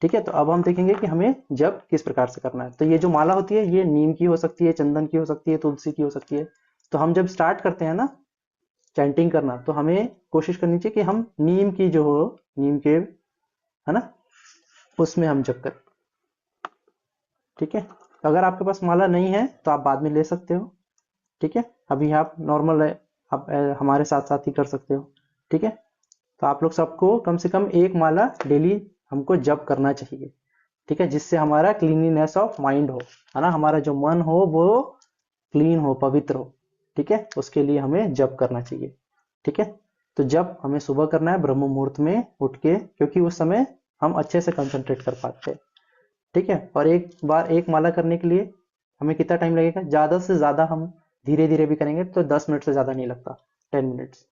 ठीक है। तो अब हम देखेंगे कि हमें जप किस प्रकार से करना है। तो ये जो माला होती है ये नीम की हो सकती है, चंदन की हो सकती है, तुलसी की हो सकती है। तो हम जब स्टार्ट करते हैं ना चैंटिंग करना तो हमें कोशिश करनी चाहिए कि हम नीम की जो हो, नीम के, है ना, उसमें हम जप करें, ठीक है। अगर आपके पास माला नहीं है तो आप बाद में ले सकते हो, ठीक है। अभी आप नॉर्मल है, आप हमारे साथ साथ ही कर सकते हो, ठीक है। तो आप लोग सबको कम से कम एक माला डेली हमको जप करना चाहिए, ठीक है, जिससे हमारा क्लीनिनेस ऑफ माइंड हो, है ना, हमारा जो मन हो वो क्लीन हो, पवित्र हो, ठीक है। उसके लिए हमें जप करना चाहिए, ठीक है। तो जप हमें सुबह करना है ब्रह्म मुहूर्त में उठ के, क्योंकि उस समय हम अच्छे से कंसंट्रेट कर पाते हैं, ठीक है। और एक बार एक माला करने के लिए हमें कितना टाइम लगेगा? ज्यादा से ज्यादा हम धीरे धीरे भी करेंगे तो 10 मिनट से ज्यादा नहीं लगता, 10 मिनट्स,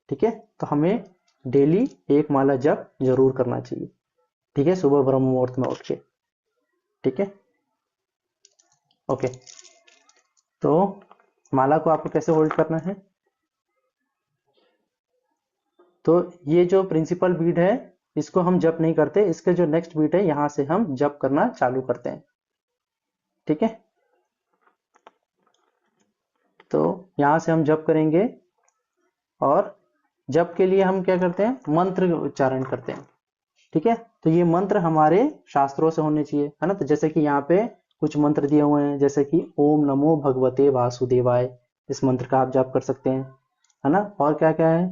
ठीक है। तो हमें डेली एक माला जप जरूर करना चाहिए, ठीक है, सुबह ब्रह्म मुहूर्त में उठ के, ठीक है। ओके, तो माला को आपको कैसे होल्ड करना है? तो ये जो प्रिंसिपल बीट है इसको हम जप नहीं करते, इसके जो नेक्स्ट बीट है यहां से हम जप करना चालू करते हैं, ठीक है। तो यहां से हम जप करेंगे और जप के लिए हम क्या करते हैं? मंत्र उच्चारण करते हैं, ठीक है। तो ये मंत्र हमारे शास्त्रों से होने चाहिए, है ना। तो जैसे कि यहाँ पे कुछ मंत्र दिए हुए हैं, जैसे कि ओम नमो भगवते वासुदेवाय, इस मंत्र का आप जाप कर सकते हैं, है ना। और क्या क्या है?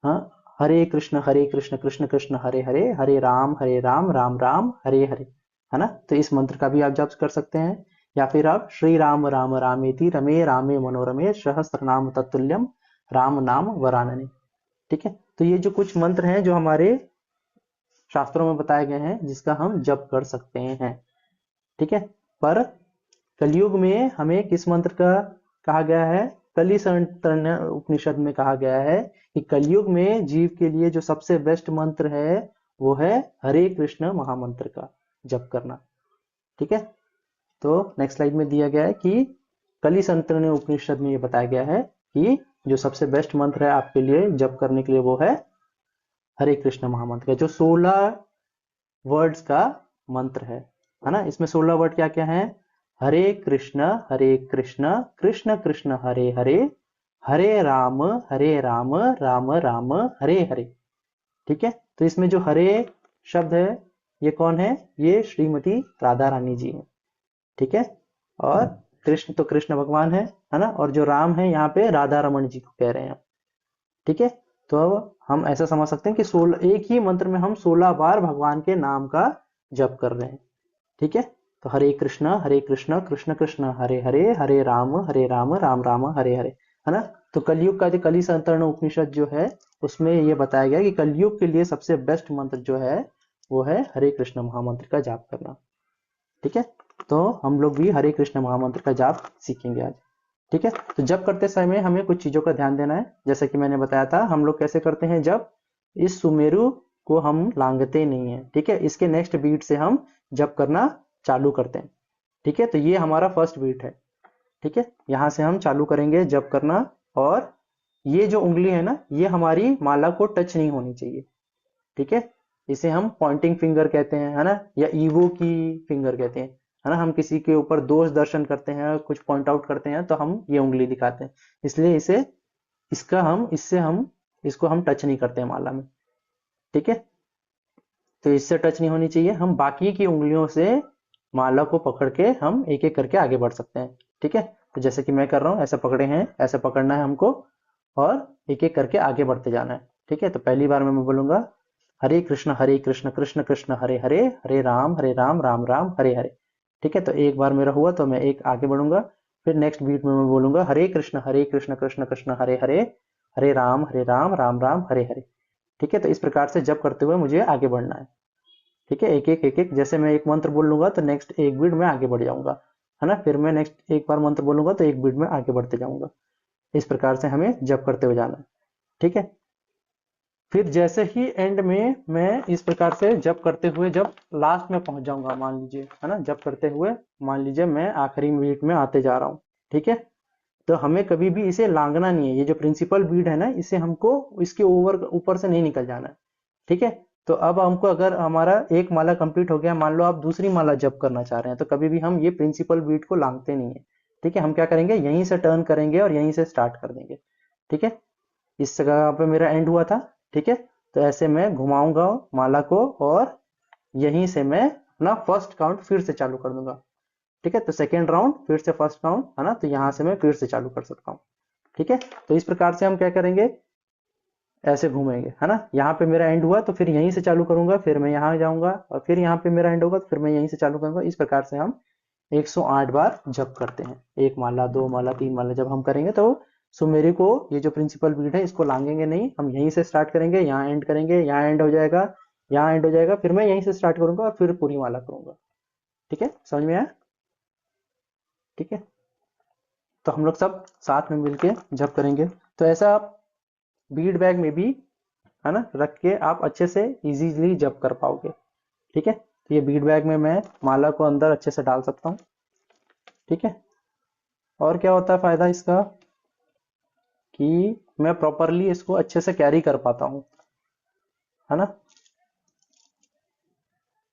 हाँ, हरे कृष्ण कृष्ण कृष्ण हरे हरे, हरे राम राम राम हरे हरे, है ना। तो इस मंत्र का भी आप जाप कर सकते हैं। या फिर आप श्री राम राम रामेति रमे रामे मनोरमे सहस्त्र नाम तत्तुल्यम राम नाम वरानने, ठीक है। तो ये जो कुछ मंत्र हैं जो हमारे शास्त्रों में बताए गए हैं जिसका हम जप कर सकते हैं, ठीक है। पर कलयुग में हमें किस मंत्र का कहा गया है? कली संतरण्य उपनिषद में कहा गया है कि कलयुग में जीव के लिए जो सबसे बेस्ट मंत्र है वो है हरे कृष्ण महामंत्र का जप करना, ठीक है। तो नेक्स्ट स्लाइड में दिया गया है कि कली संतरण्य उपनिषद में ये बताया गया है कि जो सबसे बेस्ट मंत्र है आपके लिए जप करने के लिए वो है हरे कृष्ण महामंत्र का, जो 16 वर्ड्स का मंत्र है ना। इसमें 16 वर्ड क्या क्या है? हरे कृष्ण कृष्ण कृष्ण हरे हरे, हरे राम राम राम हरे हरे, ठीक है। तो इसमें जो हरे शब्द है ये कौन है? ये श्रीमती राधा रानी जी है, ठीक है। और कृष्ण तो कृष्ण भगवान है ना। और जो राम है यहाँ पे राधा रमन जी को कह रहे हैं, ठीक है। तो अब हम ऐसा समझ सकते हैं कि 16 एक ही मंत्र में हम 16 बार भगवान के नाम का जप कर रहे हैं, ठीक है। तो हरे कृष्ण कृष्ण कृष्ण हरे हरे, हरे राम राम राम हरे हरे, है ना। तो कलयुग का जो कली संतरण उपनिषद जो है उसमें ये बताया गया कि कलयुग के लिए सबसे बेस्ट मंत्र जो है वो है हरे कृष्ण महामंत्र का जाप करना, ठीक है। तो हम लोग भी हरे कृष्ण महामंत्र का जाप सीखेंगे आज, ठीक है। तो जप करते समय हमें कुछ चीजों का ध्यान देना है, जैसे कि मैंने बताया था हम लोग कैसे करते हैं जप। इस सुमेरु को हम लांघते नहीं है, ठीक है। इसके नेक्स्ट बीट से हम जप करना चालू करते हैं, ठीक है। तो ये हमारा फर्स्ट बीट है, ठीक है। यहां से हम चालू करेंगे जप करना, और ये जो उंगली है ना ये हमारी माला को टच नहीं होनी चाहिए, ठीक है। इसे हम पॉइंटिंग फिंगर कहते हैं, है ना, या ईवो की फिंगर कहते हैं, है ना। हम किसी के ऊपर दोष दर्शन करते हैं, कुछ पॉइंट आउट करते हैं तो हम ये उंगली दिखाते हैं, इसलिए इससे हम इसको हम टच नहीं करते हैं माला में, ठीक है। तो इससे टच नहीं होनी चाहिए। हम बाकी की उंगलियों से माला को पकड़ के हम एक एक करके आगे बढ़ सकते हैं। ठीक है, तो जैसे कि मैं कर रहा हूँ, ऐसे पकड़े हैं, ऐसे पकड़ना है हमको और एक एक करके आगे बढ़ते जाना है। ठीक है, तो पहली बार में मैं बोलूंगा हरे कृष्ण कृष्ण कृष्ण हरे हरे, हरे राम राम राम हरे हरे। ठीक है, तो एक बार मेरा हुआ तो मैं एक आगे बढ़ूंगा, फिर नेक्स्ट बीट में मैं बोलूंगा हरे कृष्ण कृष्ण कृष्ण हरे हरे, हरे राम राम राम हरे हरे। ठीक है, तो इस प्रकार से जप करते हुए मुझे आगे बढ़ना है। ठीक है, एक एक जैसे मैं एक मंत्र बोल लूंगा तो नेक्स्ट एक बीट में आगे बढ़ जाऊंगा, है ना, फिर मैं नेक्स्ट एक बार मंत्र बोलूंगा तो एक बीट में आगे बढ़ते जाऊंगा। इस प्रकार से हमें जप करते हुए जाना है। ठीक है, फिर जैसे ही एंड में मैं इस प्रकार से जप करते हुए जब लास्ट में पहुंच जाऊंगा, मान लीजिए, है ना, जप करते हुए मान लीजिए मैं आखिरी बीट में आते जा रहा हूँ। ठीक है, तो हमें कभी भी इसे लांघना नहीं है, ये जो प्रिंसिपल बीट है ना, इसे हमको इसके ऊपर से नहीं निकल जाना है। ठीक है, तो अब हमको अगर हमारा एक माला कंप्लीट हो गया, मान लो आप दूसरी माला जप करना चाह रहे हैं, तो कभी भी हम ये प्रिंसिपल बीट को लांघते नहीं है। ठीक है, हम क्या करेंगे, यहीं से टर्न करेंगे और यहीं से स्टार्ट कर देंगे। ठीक है, इस जगह पे मेरा एंड हुआ था। ठीक है, तो ऐसे मैं घुमाऊंगा माला को और यहीं से मैं अपना फर्स्ट काउंट फिर से चालू कर दूंगा। ठीक है, तो सेकेंड राउंड फिर से फर्स्ट काउंट, है ना, तो यहां से मैं फिर से चालू कर सकता हूँ। ठीक है, तो इस प्रकार से हम क्या करेंगे, ऐसे घूमेंगे, है ना, यहाँ पे मेरा एंड हुआ तो फिर यहीं से चालू करूंगा, फिर मैं यहाँ जाऊंगा और फिर यहाँ पे मेरा एंड होगा तो फिर मैं यहीं से चालू करूंगा। इस प्रकार से हम 108 बार जप करते हैं। एक माला, दो माला, तीन माला जब हम करेंगे तो सुमेरी को ये जो प्रिंसिपल बीट है इसको लांघेंगे नहीं, हम यहीं से स्टार्ट करेंगे, यहाँ एंड करेंगे, यहाँ एंड हो जाएगा, यहाँ एंड हो जाएगा, फिर मैं यहीं से स्टार्ट करूंगा और फिर पूरी माला करूंगा। ठीक है, समझ में आया? ठीक है, तो हम लोग सब साथ में मिलके जप करेंगे। तो ऐसा आप बीट बैग में भी, है ना, रख के आप अच्छे से इजीली जप कर पाओगे। ठीक है, तो ये बीट बैग में मैं माला को अंदर अच्छे से डाल सकता हूँ। ठीक है, और क्या होता है फायदा इसका कि मैं प्रॉपरली इसको अच्छे से कैरी कर पाता हूँ, है ना,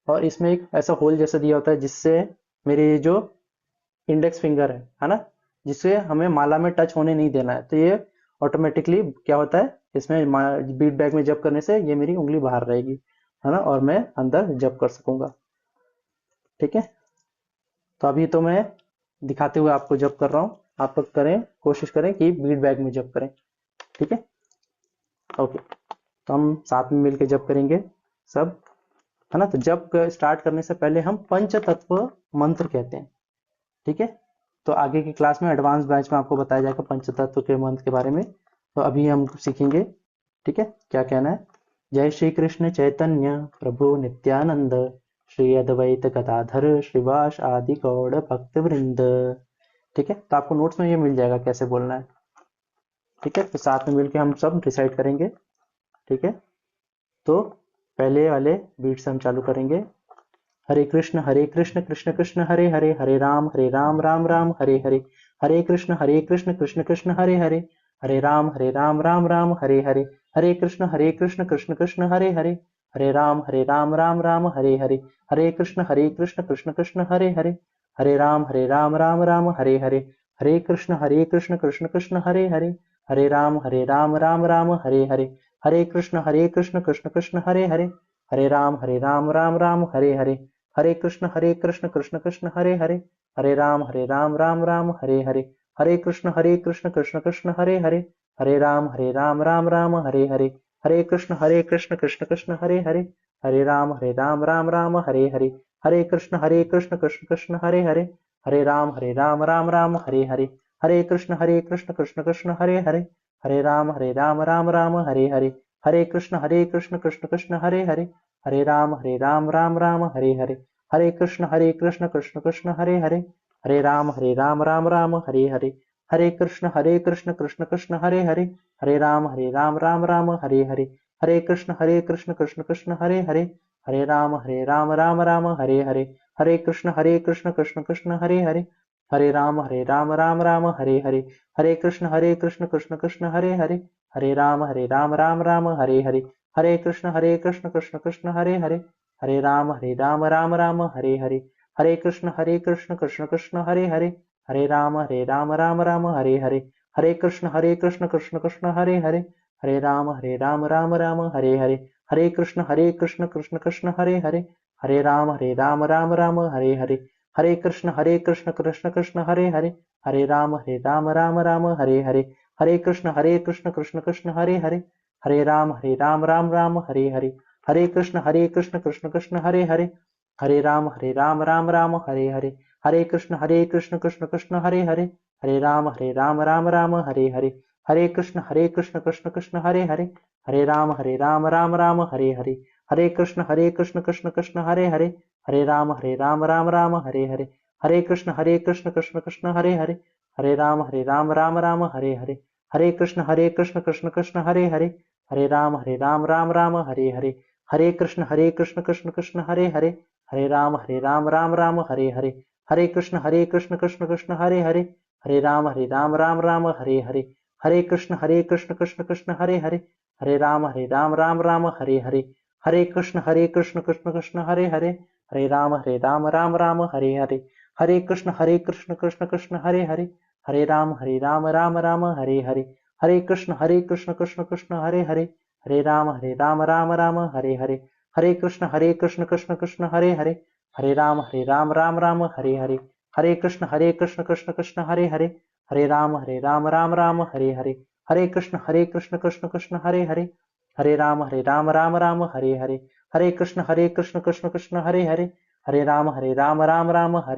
और इसमें एक ऐसा होल जैसा दिया होता है जिससे मेरे जो इंडेक्स फिंगर है ना, जिससे हमें माला में टच होने नहीं देना है, तो ये ऑटोमेटिकली क्या होता है, इसमें बीट बैग में जप करने से ये मेरी उंगली बाहर रहेगी, है ना, और मैं अंदर जप कर सकूंगा। ठीक है, तो अभी तो मैं दिखाते हुए आपको जप कर रहा हूँ, आप लोग करें, कोशिश करें कि बीट बैग में जप करें। ठीक है, ओके, तो हम साथ में मिलकर जप करेंगे सब, है ना। तो जप स्टार्ट करने से पहले हम पंच तत्व मंत्र कहते हैं। ठीक है, तो आगे की क्लास में एडवांस बैच में आपको बताया जाएगा पंच तत्व के मंत्र के बारे में, तो अभी हम सीखेंगे। ठीक है, क्या कहना है, जय श्री कृष्ण चैतन्य प्रभु नित्यानंद, श्री अद्वैत गदाधर श्रीवास आदि गौड़ भक्त वृंद। ठीक है, तो आपको नोट्स में ये मिल जाएगा कैसे बोलना है। ठीक है, तो साथ में मिलकर हम सब डिसाइड करेंगे। ठीक है, तो पहले वाले बीट से हम चालू करेंगे। हरे कृष्ण कृष्ण कृष्ण हरे हरे, हरे राम राम राम हरे हरे, हरे कृष्ण कृष्ण कृष्ण हरे हरे, हरे राम राम राम हरे हरे, हरे कृष्ण कृष्ण कृष्ण हरे हरे, हरे राम राम राम हरे हरे, हरे कृष्ण कृष्ण कृष्ण हरे हरे, हरे राम राम हरे हरे, हरे कृष्ण कृष्ण कृष्ण हरे हरे, हरे राम राम हरे हरे, हरे कृष्ण कृष्ण कृष्ण हरे हरे, हरे राम राम हरे हरे, हरे कृष्ण कृष्ण कृष्ण हरे हरे, हरे राम राम हरे हरे, हरे कृष्ण कृष्ण कृष्ण हरे हरे, हरे राम राम हरे हरे, हरे कृष्ण कृष्ण कृष्ण हरे हरे, हरे राम राम हरे हरे, हरे कृष्ण कृष्ण कृष्ण हरे हरे, हरे राम राम हरे हरे, हरे कृष्ण कृष्ण कृष्ण हरे हरे, हरे राम राम हरे हरे, हरे कृष्ण कृष्ण कृष्ण हरे हरे, हरे राम राम हरे हरे, हरे कृष्ण कृष्ण कृष्ण हरे हरे, हरे राम राम हरे हरे, हरे कृष्ण कृष्ण कृष्ण हरे हरे, हरे राम राम हरे हरे, हरे कृष्ण कृष्ण कृष्ण हरे हरे, हरे राम राम हरे हरे, हरे कृष्ण कृष्ण कृष्ण हरे हरे, हरे राम राम हरे हरे, हरे कृष्ण कृष्ण कृष्ण हरे हरे, हरे राम राम हरे हरे, हरे कृष्ण कृष्ण कृष्ण हरे हरे, हरे राम राम हरे हरे, हरे कृष्ण कृष्ण कृष्ण हरे हरे, हरे राम राम हरे हरे, हरे कृष्ण कृष्ण कृष्ण हरे हरे, हरे राम राम हरे हरे, हरे कृष्ण कृष्ण कृष्ण हरे हरे, राम राम राम हरे हरे, हरे कृष्ण कृष्ण कृष्ण हरे हरे, हरे राम राम राम हरे हरे, हरे कृष्ण कृष्ण कृष्ण हरे हरे, हरे राम राम राम हरे हरे, हरे कृष्ण कृष्ण कृष्ण हरे हरे, हरे राम राम राम हरे हरे, हरे कृष्ण कृष्ण कृष्ण हरे हरे, हरे राम राम राम हरे हरे, हरे कृष्ण कृष्ण कृष्ण हरे हरे, हरे राम राम राम हरे हरे, हरे कृष्ण कृष्ण कृष्ण हरे हरे, हरे राम राम राम हरे हरे, हरे कृष्ण कृष्ण कृष्ण हरे हरे, हरे राम राम राम हरे हरे, हरे कृष्ण कृष्ण कृष्ण हरे हरे, हरे राम राम राम हरे हरे, हरे कृष्ण कृष्ण कृष्ण हरे हरे, हरे राम राम राम हरे हरे, हरे कृष्ण कृष्ण कृष्ण हरे हरे, हरे राम राम राम हरे हरे, हरे कृष्ण कृष्ण कृष्ण हरे हरे, हरे राम राम राम हरे हरे, हरे कृष्ण कृष्ण कृष्ण हरे हरे, हरे राम राम राम हरे हरे, हरे कृष्ण कृष्ण कृष्ण हरे हरे, हरे राम राम राम हरे हरे, हरे कृष्ण कृष्ण कृष्ण हरे हरे, हरे राम राम राम हरे हरे, हरे कृष्ण कृष्ण कृष्ण हरे हरे, हरे राम राम राम हरे हरे, हरे कृष्ण कृष्ण कृष्ण हरे हरे, हरे राम राम राम हरे हरे, हरे कृष्ण कृष्ण कृष्ण हरे हरे, हरे राम राम राम हरे हरे, हरे कृष्ण कृष्ण कृष्ण हरे हरे, हरे राम राम राम हरे हरे, हरे कृष्ण कृष्ण कृष्ण हरे हरे, हरे राम राम हरे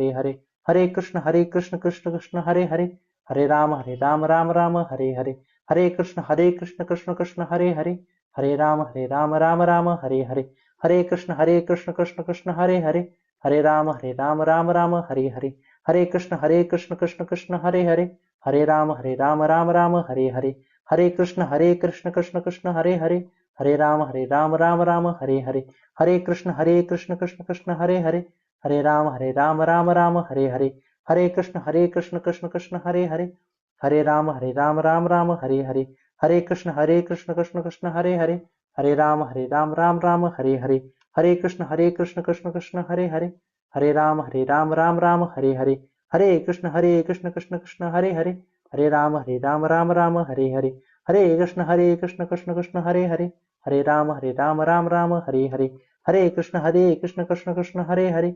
हरे, हरे कृष्ण कृष्ण कृष्ण हरे हरे, हरे राम राम हरे हरे, हरे कृष्ण कृष्ण कृष्ण हरे हरे, हरे राम राम हरे हरे, हरे कृष्ण कृष्ण कृष्ण हरे हरे, हरे राम राम हरे हरे, हरे कृष्ण कृष्ण कृष्ण हरे हरे, हरे राम राम हरे हरे, हरे कृष्ण कृष्ण कृष्ण हरे हरे, हरे राम राम हरे हरे, हरे कृष्ण कृष्ण कृष्ण हरे हरे, हरे राम राम हरे हरे, हरे कृष्ण कृष्ण कृष्ण हरे हरे, हरे राम राम हरे हरे, हरे कृष्ण कृष्ण कृष्ण हरे हरे, हरे राम राम हरे हरे, हरे कृष्ण कृष्ण कृष्ण हरे हरे, हरे राम राम हरे हरे, हरे कृष्ण कृष्ण कृष्ण हरे हरे,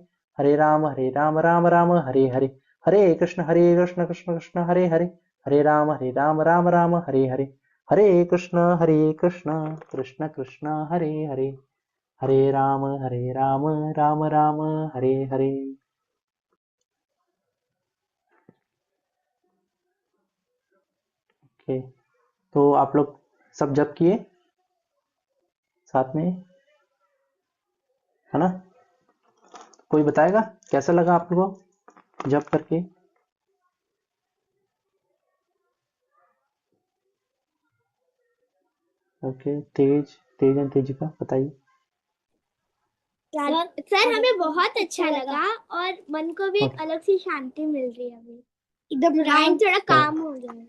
हरे राम राम हरे हरे, हरे कृष्ण कृष्ण कृष्ण हरे हरे, हरे राम राम हरे हरे, हरे कृष्ण कृष्ण कृष्ण हरे हरे, हरे राम राम हरे हरे, हरे कृष्ण कृष्ण कृष्ण हरे हरे, हरे राम राम राम हरे हरे। ओके, तो आप लोग सब जप किए साथ में, है ना? कोई बताएगा कैसा लगा आप लोगों को जप करके? ओके, तेज एंड तेजिका बताइए। सर हमें बहुत अच्छा लगा और मन को भी एक ओके, अलग सी शांति मिल रही है अभी, एकदम माइंड थोड़ा काम हो गया है।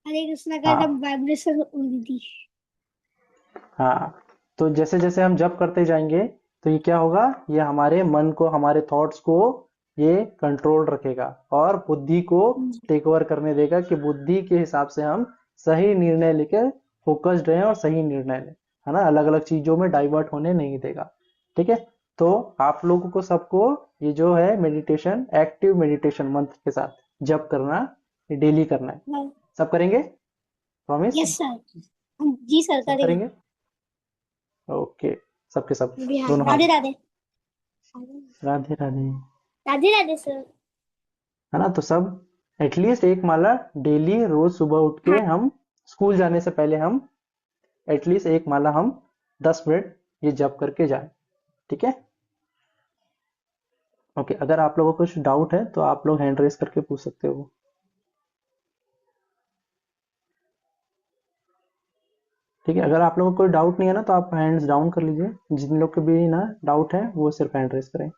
हरे कृष्णा का हाँ एकदम वाइब्रेशन हो रही थी। हाँ, तो जैसे जैसे हम जप करते जाएंगे तो ये क्या होगा, ये हमारे मन को, हमारे थॉट्स को ये कंट्रोल रखेगा और बुद्धि को टेक ओवर करने देगा कि बुद्धि के हिसाब से हम सही निर्णय लेकर फोकस्ड रहें और सही निर्णय लें, है ना? अलग अलग चीजों में डाइवर्ट होने नहीं देगा। ठीक है, तो आप लोगों को सबको ये जो है मेडिटेशन, एक्टिव मेडिटेशन मंत्र के साथ जप करना, ये डेली करना है। सब करेंगे? प्रॉमिस? यस सर, जी सर सब करेंगे। करेंगे? ओके, सबके सब बिहार दोनों राधे हाथ। राधे राधे राधे। राधे राधे सर। है ना? तो सब एटलीस्ट एक माला डेली, रोज सुबह उठ के हम स्कूल जाने से पहले हम एटलीस्ट एक माला हम 10 मिनट ये जप करके जाए। ठीक है? ओके, अगर आप लोगों को कुछ डाउट है तो आप लोग हैंड रेस करके पूछ सकते हो। ठीक है, अगर आप लोगों को कोई डाउट नहीं है ना तो आप हैंड्स डाउन कर लीजिए, जिन लोग के भी ना डाउट है वो सिर्फ हैंड रेस करें।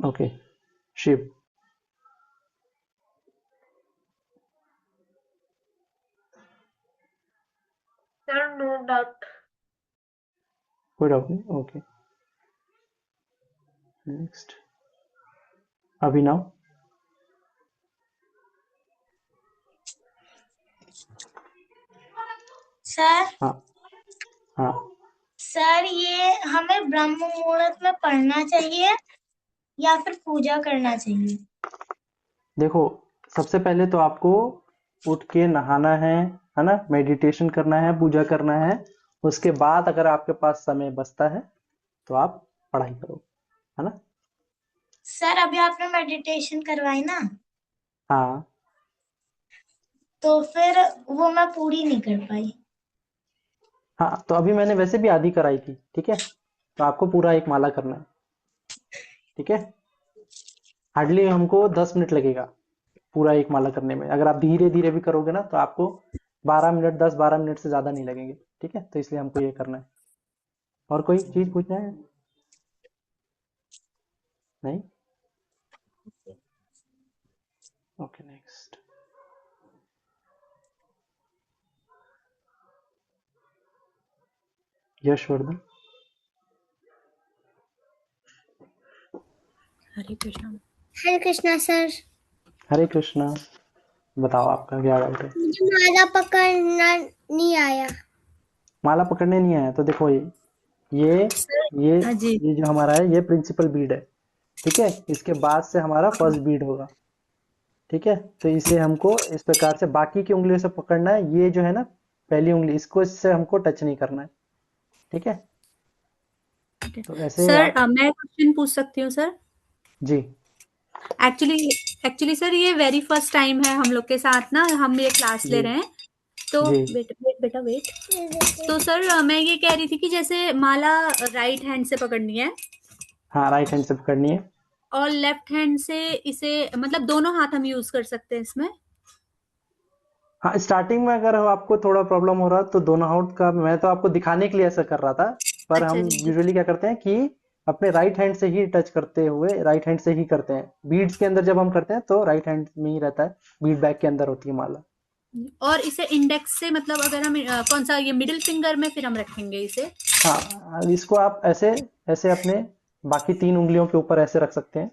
Okay, Shiv. Sir no doubt. कोई डाउट नहीं? Okay, next Abhinav. सर हाँ हाँ सर ये हमें ब्रह्म मुहूर्त में पढ़ना चाहिए या फिर पूजा करना चाहिए? देखो, सबसे पहले तो आपको उठ के नहाना है ना, मेडिटेशन करना है, पूजा करना है। उसके बाद अगर आपके पास समय बचता है तो आप पढ़ाई करो, है ना। सर अभी आपने मेडिटेशन करवाई ना, हाँ तो फिर वो मैं पूरी नहीं कर पाई। हाँ, तो अभी मैंने वैसे भी आधी कराई थी, ठीक है। तो आपको पूरा एक माला करना है, ठीक है। हार्डली हमको 10 मिनट लगेगा पूरा एक माला करने में। अगर आप धीरे धीरे भी करोगे ना तो आपको 12 मिनट, 10-12 मिनट से ज्यादा नहीं लगेंगे, ठीक है। तो इसलिए हमको ये करना है। और कोई चीज पूछना है? नहीं? Okay, next. Yashvardhan. Hare Krishna. Hare Krishna sir. Hare Krishna. बताओ आपका क्या डाउट है? मुझे माला पकड़ना नहीं आया। माला पकड़ने नहीं आया तो देखो, ये ये हाँ जी। ये जो हमारा है ये प्रिंसिपल बीड है, ठीक है। इसके बाद से हमारा फर्स्ट बीड होगा, ठीक है। तो इसे हमको इस प्रकार से बाकी की उंगलियों से पकड़ना है। ये जो है ना पहली उंगली, इसको इससे हमको टच नहीं करना है, ठीक है। तो ऐसे सर आप मैं क्वेश्चन पूछ सकती हूँ सर? जी एक्चुअली एक्चुअली सर ये वेरी फर्स्ट टाइम है हम लोग के साथ ना, हम ये क्लास ले जी रहे हैं। तो जी बेटा वेट। तो सर मैं ये कह रही थी कि जैसे माला राइट हैंड से पकड़नी है हाँ, राइट हैंड से पकड़नी है। और लेफ्ट हैंड से इसे, मतलब दोनों हाथ हम यूज कर सकते हैं इसमें? हाँ, स्टार्टिंग में अगर आपको थोड़ा प्रॉब्लम हो रहा तो दोनों हाथ का, मैं तो आपको दिखाने के लिए ऐसा कर रहा था। पर अच्छा हम जी जी। यूजुअली क्या करते हैं कि अपने राइट हैंड से ही टच करते हुए राइट हैंड से ही करते हैं। बीड्स के अंदर जब हम करते हैं तो राइट हैंड में ही रहता है, बीड बैग के अंदर होती है माला। और इसे इंडेक्स से, मतलब अगर हम कौन सा, ये मिडिल फिंगर में फिर हम रखेंगे इसे? हाँ, इसको आप ऐसे ऐसे अपने बाकी 3 उंगलियों के ऊपर ऐसे रख सकते हैं,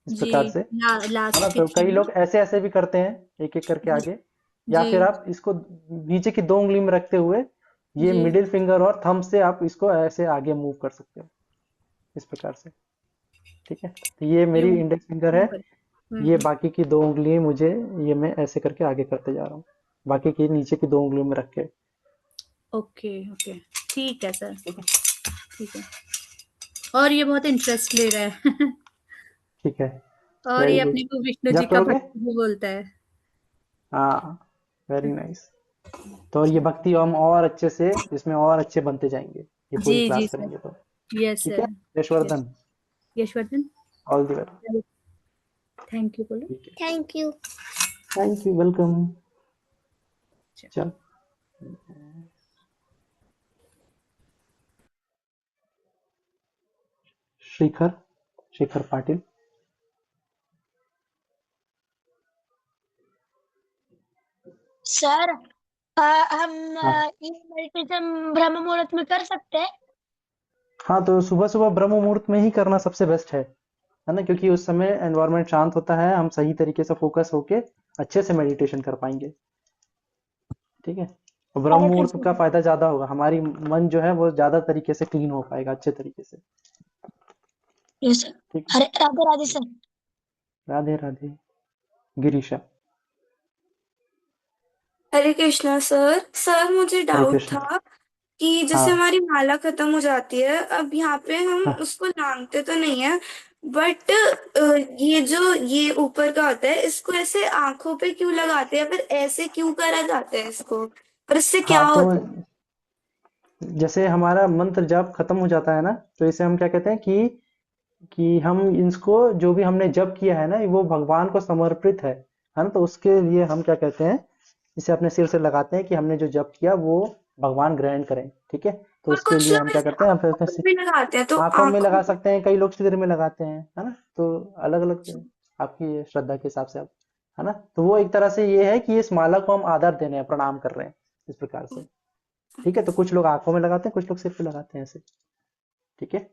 इस जी। प्रकार से, है ना। लास्ट तो टिप कई में। लोग ऐसे ऐसे भी करते हैं एक एक करके जी आगे, या जी फिर आप इसको नीचे की 2 उंगली में रखते हुए ये जी। मिडिल फिंगर और थंब से आप इसको ऐसे आगे मूव कर सकते हो, इस प्रकार से, ठीक है। तो ये ये मेरी इंडेक्स फिंगर है। ये हम्म। बाकी की 2 उंगली मुझे, ये मैं ऐसे करके आगे करते जा रहा हूँ, बाकी की नीचे की 2 उंगलियों में रख के, ओके ओके, ठीक है सर। ठीक है। ठीक है। और ये बहुत इंटरेस्ट ले रहा है ठीक है, और वेरी ये गुड। अपने को विष्णु जी जब का करोगे, भक्त भी बोलता है। हाँ, वेरी नाइस। तो ये भक्ति हम और अच्छे से, इसमें और अच्छे बनते जाएंगे ये जी पूरी जी क्लास सर। करेंगे तो, यस ठीक है। Sir. Yes. Yashvardhan, Yashvardhan. All the very. Thank you बोलो। ठीक है, thank you. Thank you, welcome. चल, शेखर, शेखर पाटिल। सर हम हाँ ये मेडिटेशन ब्रह्म मुहूर्त में कर सकते हैं? हाँ, तो सुबह सुबह ब्रह्म मुहूर्त में ही करना सबसे बेस्ट है ना, क्योंकि उस समय एनवायरनमेंट शांत होता है, हम सही तरीके से फोकस होके अच्छे से मेडिटेशन कर पाएंगे, ठीक है। और ब्रह्म हरे मुहूर्त का कृष्ण। फायदा ज्यादा होगा, हमारी मन जो है वो ज्यादा तरीके से क्लीन हो पाएगा, अच्छे तरीके से, यस सर। ठीक है। हरे राधे राधे सर। राधे राधे। गिरीशा। हरे कृष्णा सर। सर मुझे हरे डाउट कृष्ण। था कि जैसे हाँ हमारी माला खत्म हो जाती है, अब यहाँ पे हम हाँ उसको लांगते तो नहीं है, बट ये जो ये ऊपर का होता है इसको ऐसे आंखों पे क्यों लगाते हैं, फिर ऐसे क्यों करा जाता है इसको, और इससे क्या हाँ, तो होता जैसे हमारा मंत्र जब खत्म हो जाता है ना, तो इसे हम क्या कहते हैं कि हम इसको जो भी हमने जप किया है ना वो भगवान को समर्पित है ना। तो उसके लिए हम क्या कहते हैं, इसे अपने सिर से लगाते हैं कि हमने जो जप किया वो भगवान ग्रहण करें, ठीक है। तो और उसके कुछ लिए लोग हम क्या ऐसे करते हैं, हम आंखों पे भी लगाते हैं, तो आंखों में आंखों लगा सकते हैं, कई लोग सिर में लगाते हैं, है ना। तो अलग अलग आपकी श्रद्धा के हिसाब से आप, है ना। तो वो एक तरह से ये है कि इस माला को हम आदर दे रहे हैं, प्रणाम कर रहे हैं, इस प्रकार से, ठीक है। तो कुछ लोग आंखों में लगाते हैं, कुछ लोग सिर पे लगाते हैं ऐसे, ठीक है।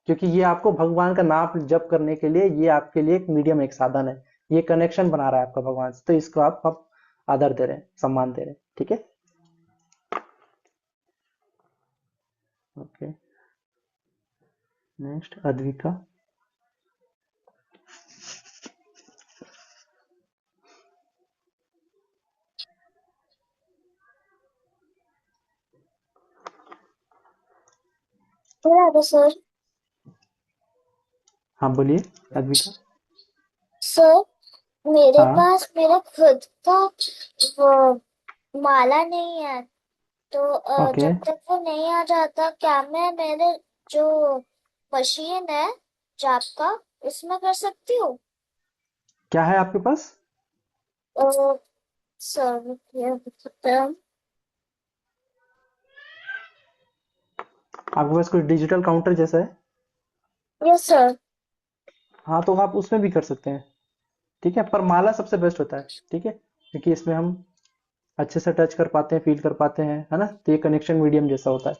क्योंकि ये आपको भगवान का नाम जप करने के लिए, ये आपके लिए एक मीडियम, एक साधन है, ये कनेक्शन बना रहा है आपका भगवान से, तो इसको आप आदर दे रहे हैं, सम्मान दे रहे हैं, ठीक है। Okay, next Advika. Radhe sir. हाँ बोलिए अद्विका। सर मेरे हाँ पास मेरा खुद का वो माला नहीं है, तो ओके, जब तक वो नहीं आ जाता, क्या मैं मेरे जो मशीन है जाप का उसमें कर सकती हूँ? क्या है आपके पास? सर ये बता। आपके पास कोई डिजिटल काउंटर जैसा है? Yes sir. हाँ तो आप उसमें भी कर सकते हैं, ठीक है, पर माला सबसे बेस्ट होता है, ठीक है, क्योंकि इसमें हम अच्छे से टच कर पाते हैं, फील कर पाते हैं, है ना, तो ये कनेक्शन मीडियम जैसा होता है,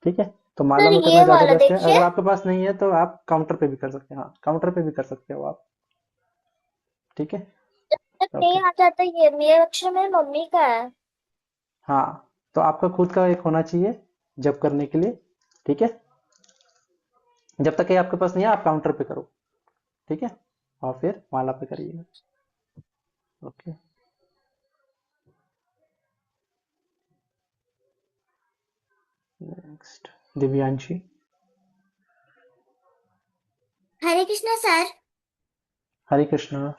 ठीक है, तो माला सर में ये करना ज़्यादा वाला बेस्ट है। देखिए। अगर आपके पास नहीं है तो आप काउंटर पे भी कर सकते हैं, हाँ काउंटर पे भी कर सकते हो आप, ठीक है, जब ओके। नहीं आ जाता, ये अक्षर मेरी मम्मी का है। हाँ तो आपका खुद का एक होना चाहिए जब करने के लिए, ठीक है, जब तक ये आपके पास नहीं है आप काउंटर पे करो, ठीक है, और फिर माला पे करिएगा, ओके। नेक्स्ट दिव्यांशी। हरे कृष्णा सर। हरे कृष्णा।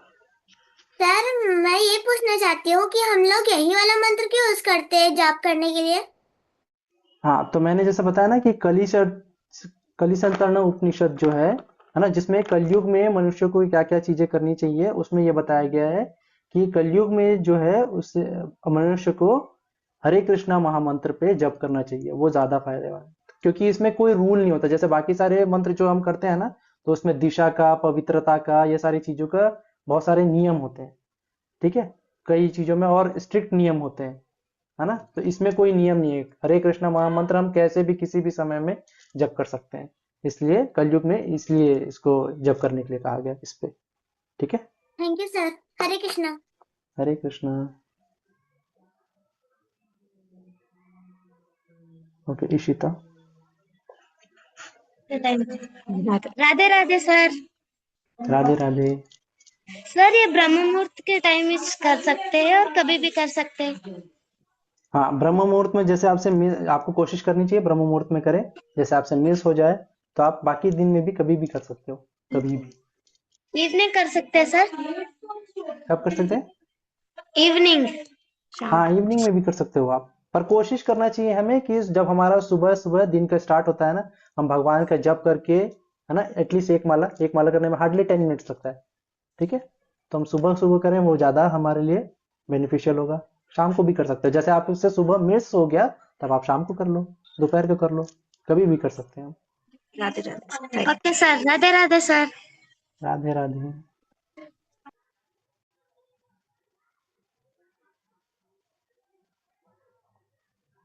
सर मैं ये पूछना चाहती हूँ कि हम लोग यही वाला मंत्र क्यों यूज करते हैं जाप करने के लिए? हाँ तो मैंने जैसे बताया ना कि कलिसंतरण उपनिषद जो है ना, जिसमें कलयुग में मनुष्य को क्या क्या चीजें करनी चाहिए, उसमें ये बताया गया है कि कलयुग में जो है उस मनुष्य को हरे कृष्णा महामंत्र पे जप करना चाहिए, वो ज्यादा फायदेमंद है, क्योंकि इसमें कोई रूल नहीं होता, जैसे बाकी सारे मंत्र जो हम करते हैं ना, तो उसमें दिशा का, पवित्रता का, ये सारी चीजों का बहुत सारे नियम होते हैं, ठीक है, कई चीजों में और स्ट्रिक्ट नियम होते हैं, है ना, तो इसमें कोई नियम नहीं है, हरे कृष्णा महामंत्र हम कैसे भी किसी भी समय में जप कर सकते हैं, इसलिए कलयुग में इसलिए इसको जप करने के लिए कहा गया इस पे, ठीक है। Thank you sir. Hare Krishna. Hare Krishna. Okay Ishita. Radhe Radhe sir. Radhe Radhe. Sir ये ब्रह्म मुहूर्त के टाइम में कर सकते हैं और कभी भी कर सकते हैं? हाँ ब्रह्म मुहूर्त में जैसे आपको कोशिश करनी चाहिए ब्रह्म मुहूर्त में करें, जैसे आपसे मिस हो जाए तो आप बाकी दिन में भी कभी भी कर सकते हो, कभी भी। इवनिंग कर सकते हैं सर? कब कर सकते हैं? इवनिंग। हाँ इवनिंग में भी कर सकते हो आप, पर कोशिश करना चाहिए हमें कि जब हमारा सुबह सुबह दिन का स्टार्ट होता है ना, हम भगवान का जप करके, है ना, एटलीस्ट एक माला करने में हार्डली 10 मिनट्स लगता है, ठीक है, तो हम सुबह सुबह करें, वो ज्यादा हमारे लिए बेनिफिशियल होगा। शाम को भी कर सकते हो, जैसे आप उससे सुबह मिस हो गया तब आप शाम को कर लो, दोपहर को कर लो, कभी भी कर सकते हैं हम। Radhe Radhe. Okay sir. Radhe Radhe sir. Radhe Radhe.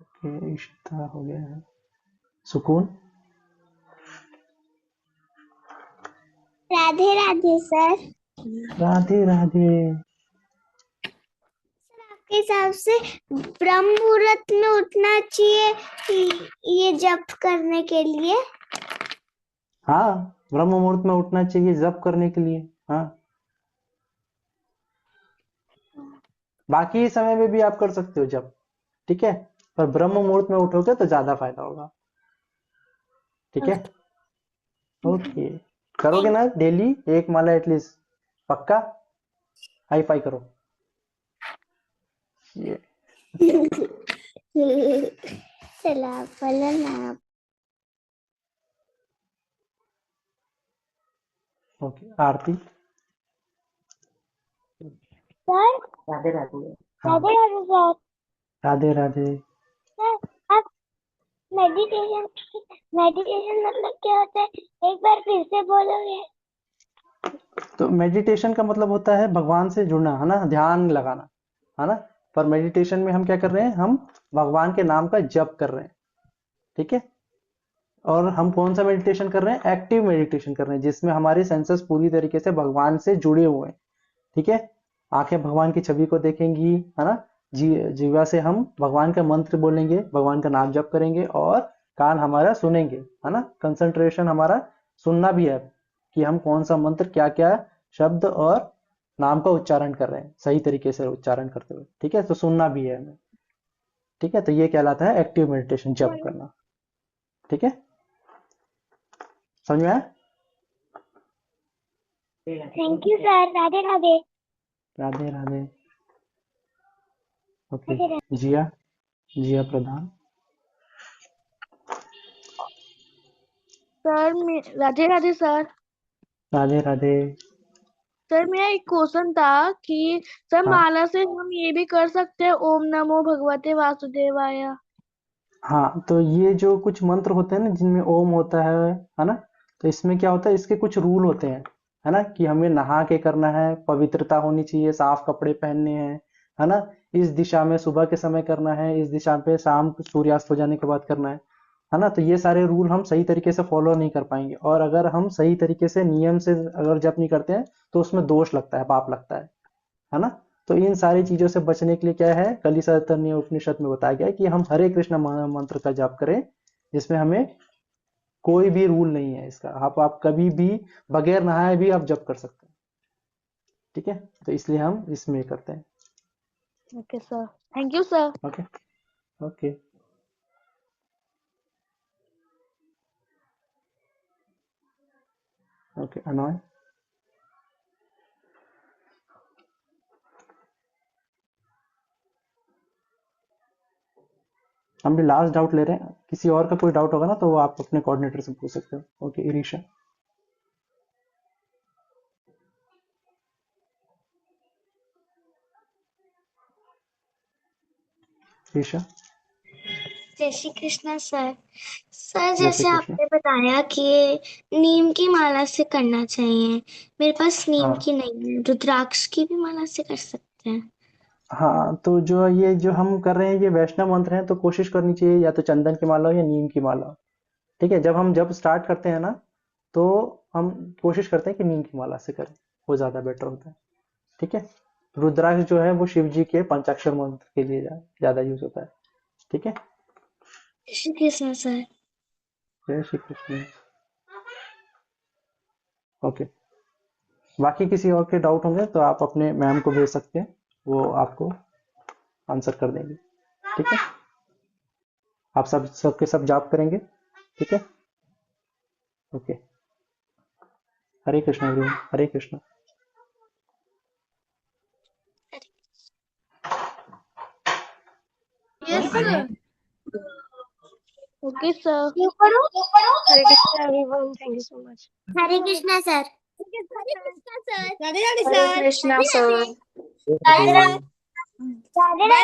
Okay Ishita हो गया है। सुकून। राधे राधे सर। राधे राधे। आपके हिसाब से ब्रह्म मुहूर्त में उठना चाहिए कि ये जप करने के लिए? हाँ ब्रह्म मुहूर्त में उठना चाहिए जप करने के लिए, हाँ बाकी समय में भी आप कर सकते हो जप, ठीक है, पर ब्रह्म मुहूर्त में उठोगे तो ज्यादा फायदा होगा, ठीक है, ओके, करोगे ना डेली एक माला एटलीस्ट, पक्का, हाई फाई करो ये। चला बोलो ना। ओके आरती। सर राधे राधे। हाँ राधे राधे सर। राधे राधे। सर आप मेडिटेशन मतलब क्या होता है, एक बार फिर से बोलोगे? तो मेडिटेशन का मतलब होता है भगवान से जुड़ना, है ना, ध्यान लगाना, है ना, पर मेडिटेशन में हम क्या कर रहे हैं, हम भगवान के नाम का जप कर रहे हैं, ठीक है, और हम कौन सा मेडिटेशन कर रहे हैं, एक्टिव मेडिटेशन कर रहे हैं, जिसमें हमारे सेंसेस पूरी तरीके से भगवान से जुड़े हुए हैं, ठीक है, आंखें भगवान की छवि को देखेंगी, है ना, जीवा से हम भगवान का मंत्र बोलेंगे, भगवान का नाम जप करेंगे और कान हमारा सुनेंगे, है ना। कंसंट्रेशन हमारा सुनना भी है कि हम कौन सा मंत्र, क्या क्या शब्द और नाम का उच्चारण कर रहे हैं, सही तरीके से उच्चारण करते हुए, ठीक है। तो सुनना भी है हमें, ठीक है। तो ये कहलाता है एक्टिव मेडिटेशन, जप करना, ठीक है। समझ में आया? Thank you sir. Radhe Radhe. Radhe Radhe. Okay, Jiya, Jiya Pradhan. Sir Radhe Radhe sir. Radhe Radhe. Sir मेरा एक क्वेश्चन था कि सर हाँ माला से हम ये भी कर सकते हैं ओम नमो भगवते वासुदेवाय। हाँ, तो ये जो कुछ मंत्र होते हैं ना जिनमें ओम होता है ना, तो इसमें क्या होता है, इसके कुछ रूल होते हैं, है ना, कि हमें नहा के करना है, पवित्रता होनी चाहिए, साफ कपड़े पहनने हैं, है ना। इस दिशा में सुबह के समय करना है, इस दिशा पे शाम को सूर्यास्त हो जाने के बाद करना है ना। तो ये सारे रूल हम सही तरीके से फॉलो नहीं कर पाएंगे, और अगर हम सही तरीके से नियम से अगर जप नहीं करते हैं तो उसमें दोष लगता है, पाप लगता है ना। तो इन सारी चीजों से बचने के लिए क्या है, कलिसा तैत्तिरीय उपनिषद में बताया गया है कि हम हरे कृष्ण मंत्र का जाप करें, जिसमें हमें कोई भी रूल नहीं है इसका। आप कभी भी बगैर नहाए भी आप जप कर सकते हैं, ठीक है। तो इसलिए हम इसमें करते हैं। Okay sir, thank you sir. Okay okay. Okay अनॉय। हम भी लास्ट डाउट ले रहे हैं, किसी और का कोई डाउट होगा ना तो वो आप अपने कोऑर्डिनेटर से पूछ सकते हो। ओके इरीशा। ईशा। जय श्री कृष्णा सर। सर जय श्री जैसे कृष्ण। आपने बताया कि नीम की माला से करना चाहिए, मेरे पास नीम हाँ की नहीं है, रुद्राक्ष की भी माला से कर सकते हैं? हाँ, तो जो ये जो हम कर रहे हैं ये वैष्णव मंत्र हैं, तो कोशिश करनी चाहिए या तो चंदन की माला हो या नीम की माला हो, ठीक है। जब स्टार्ट करते हैं ना तो हम कोशिश करते हैं कि नीम की माला से करें, वो ज्यादा बेटर होता है, ठीक है। रुद्राक्ष जो है वो शिव जी के पंचाक्षर मंत्र के लिए ज्यादा यूज होता है, ठीक है। जय श्री कृष्ण सर। जय श्री कृष्ण। ओके, बाकी किसी और के डाउट होंगे तो आप अपने मैम को भेज सकते हैं, वो आपको आंसर कर देंगे, ठीक है। आप सबके सब जाप करेंगे, ठीक है। Okay, Hare Krishna everyone, Hare Krishna. Yes sir. Okay sir. क्यों करूं? Hare Krishna everyone. Thank you so much. Hare Krishna sir. Hare Krishna sir. Radhe Radhe Hare sir. Krishna Radhe sir. Radhe. Radhe Radhe.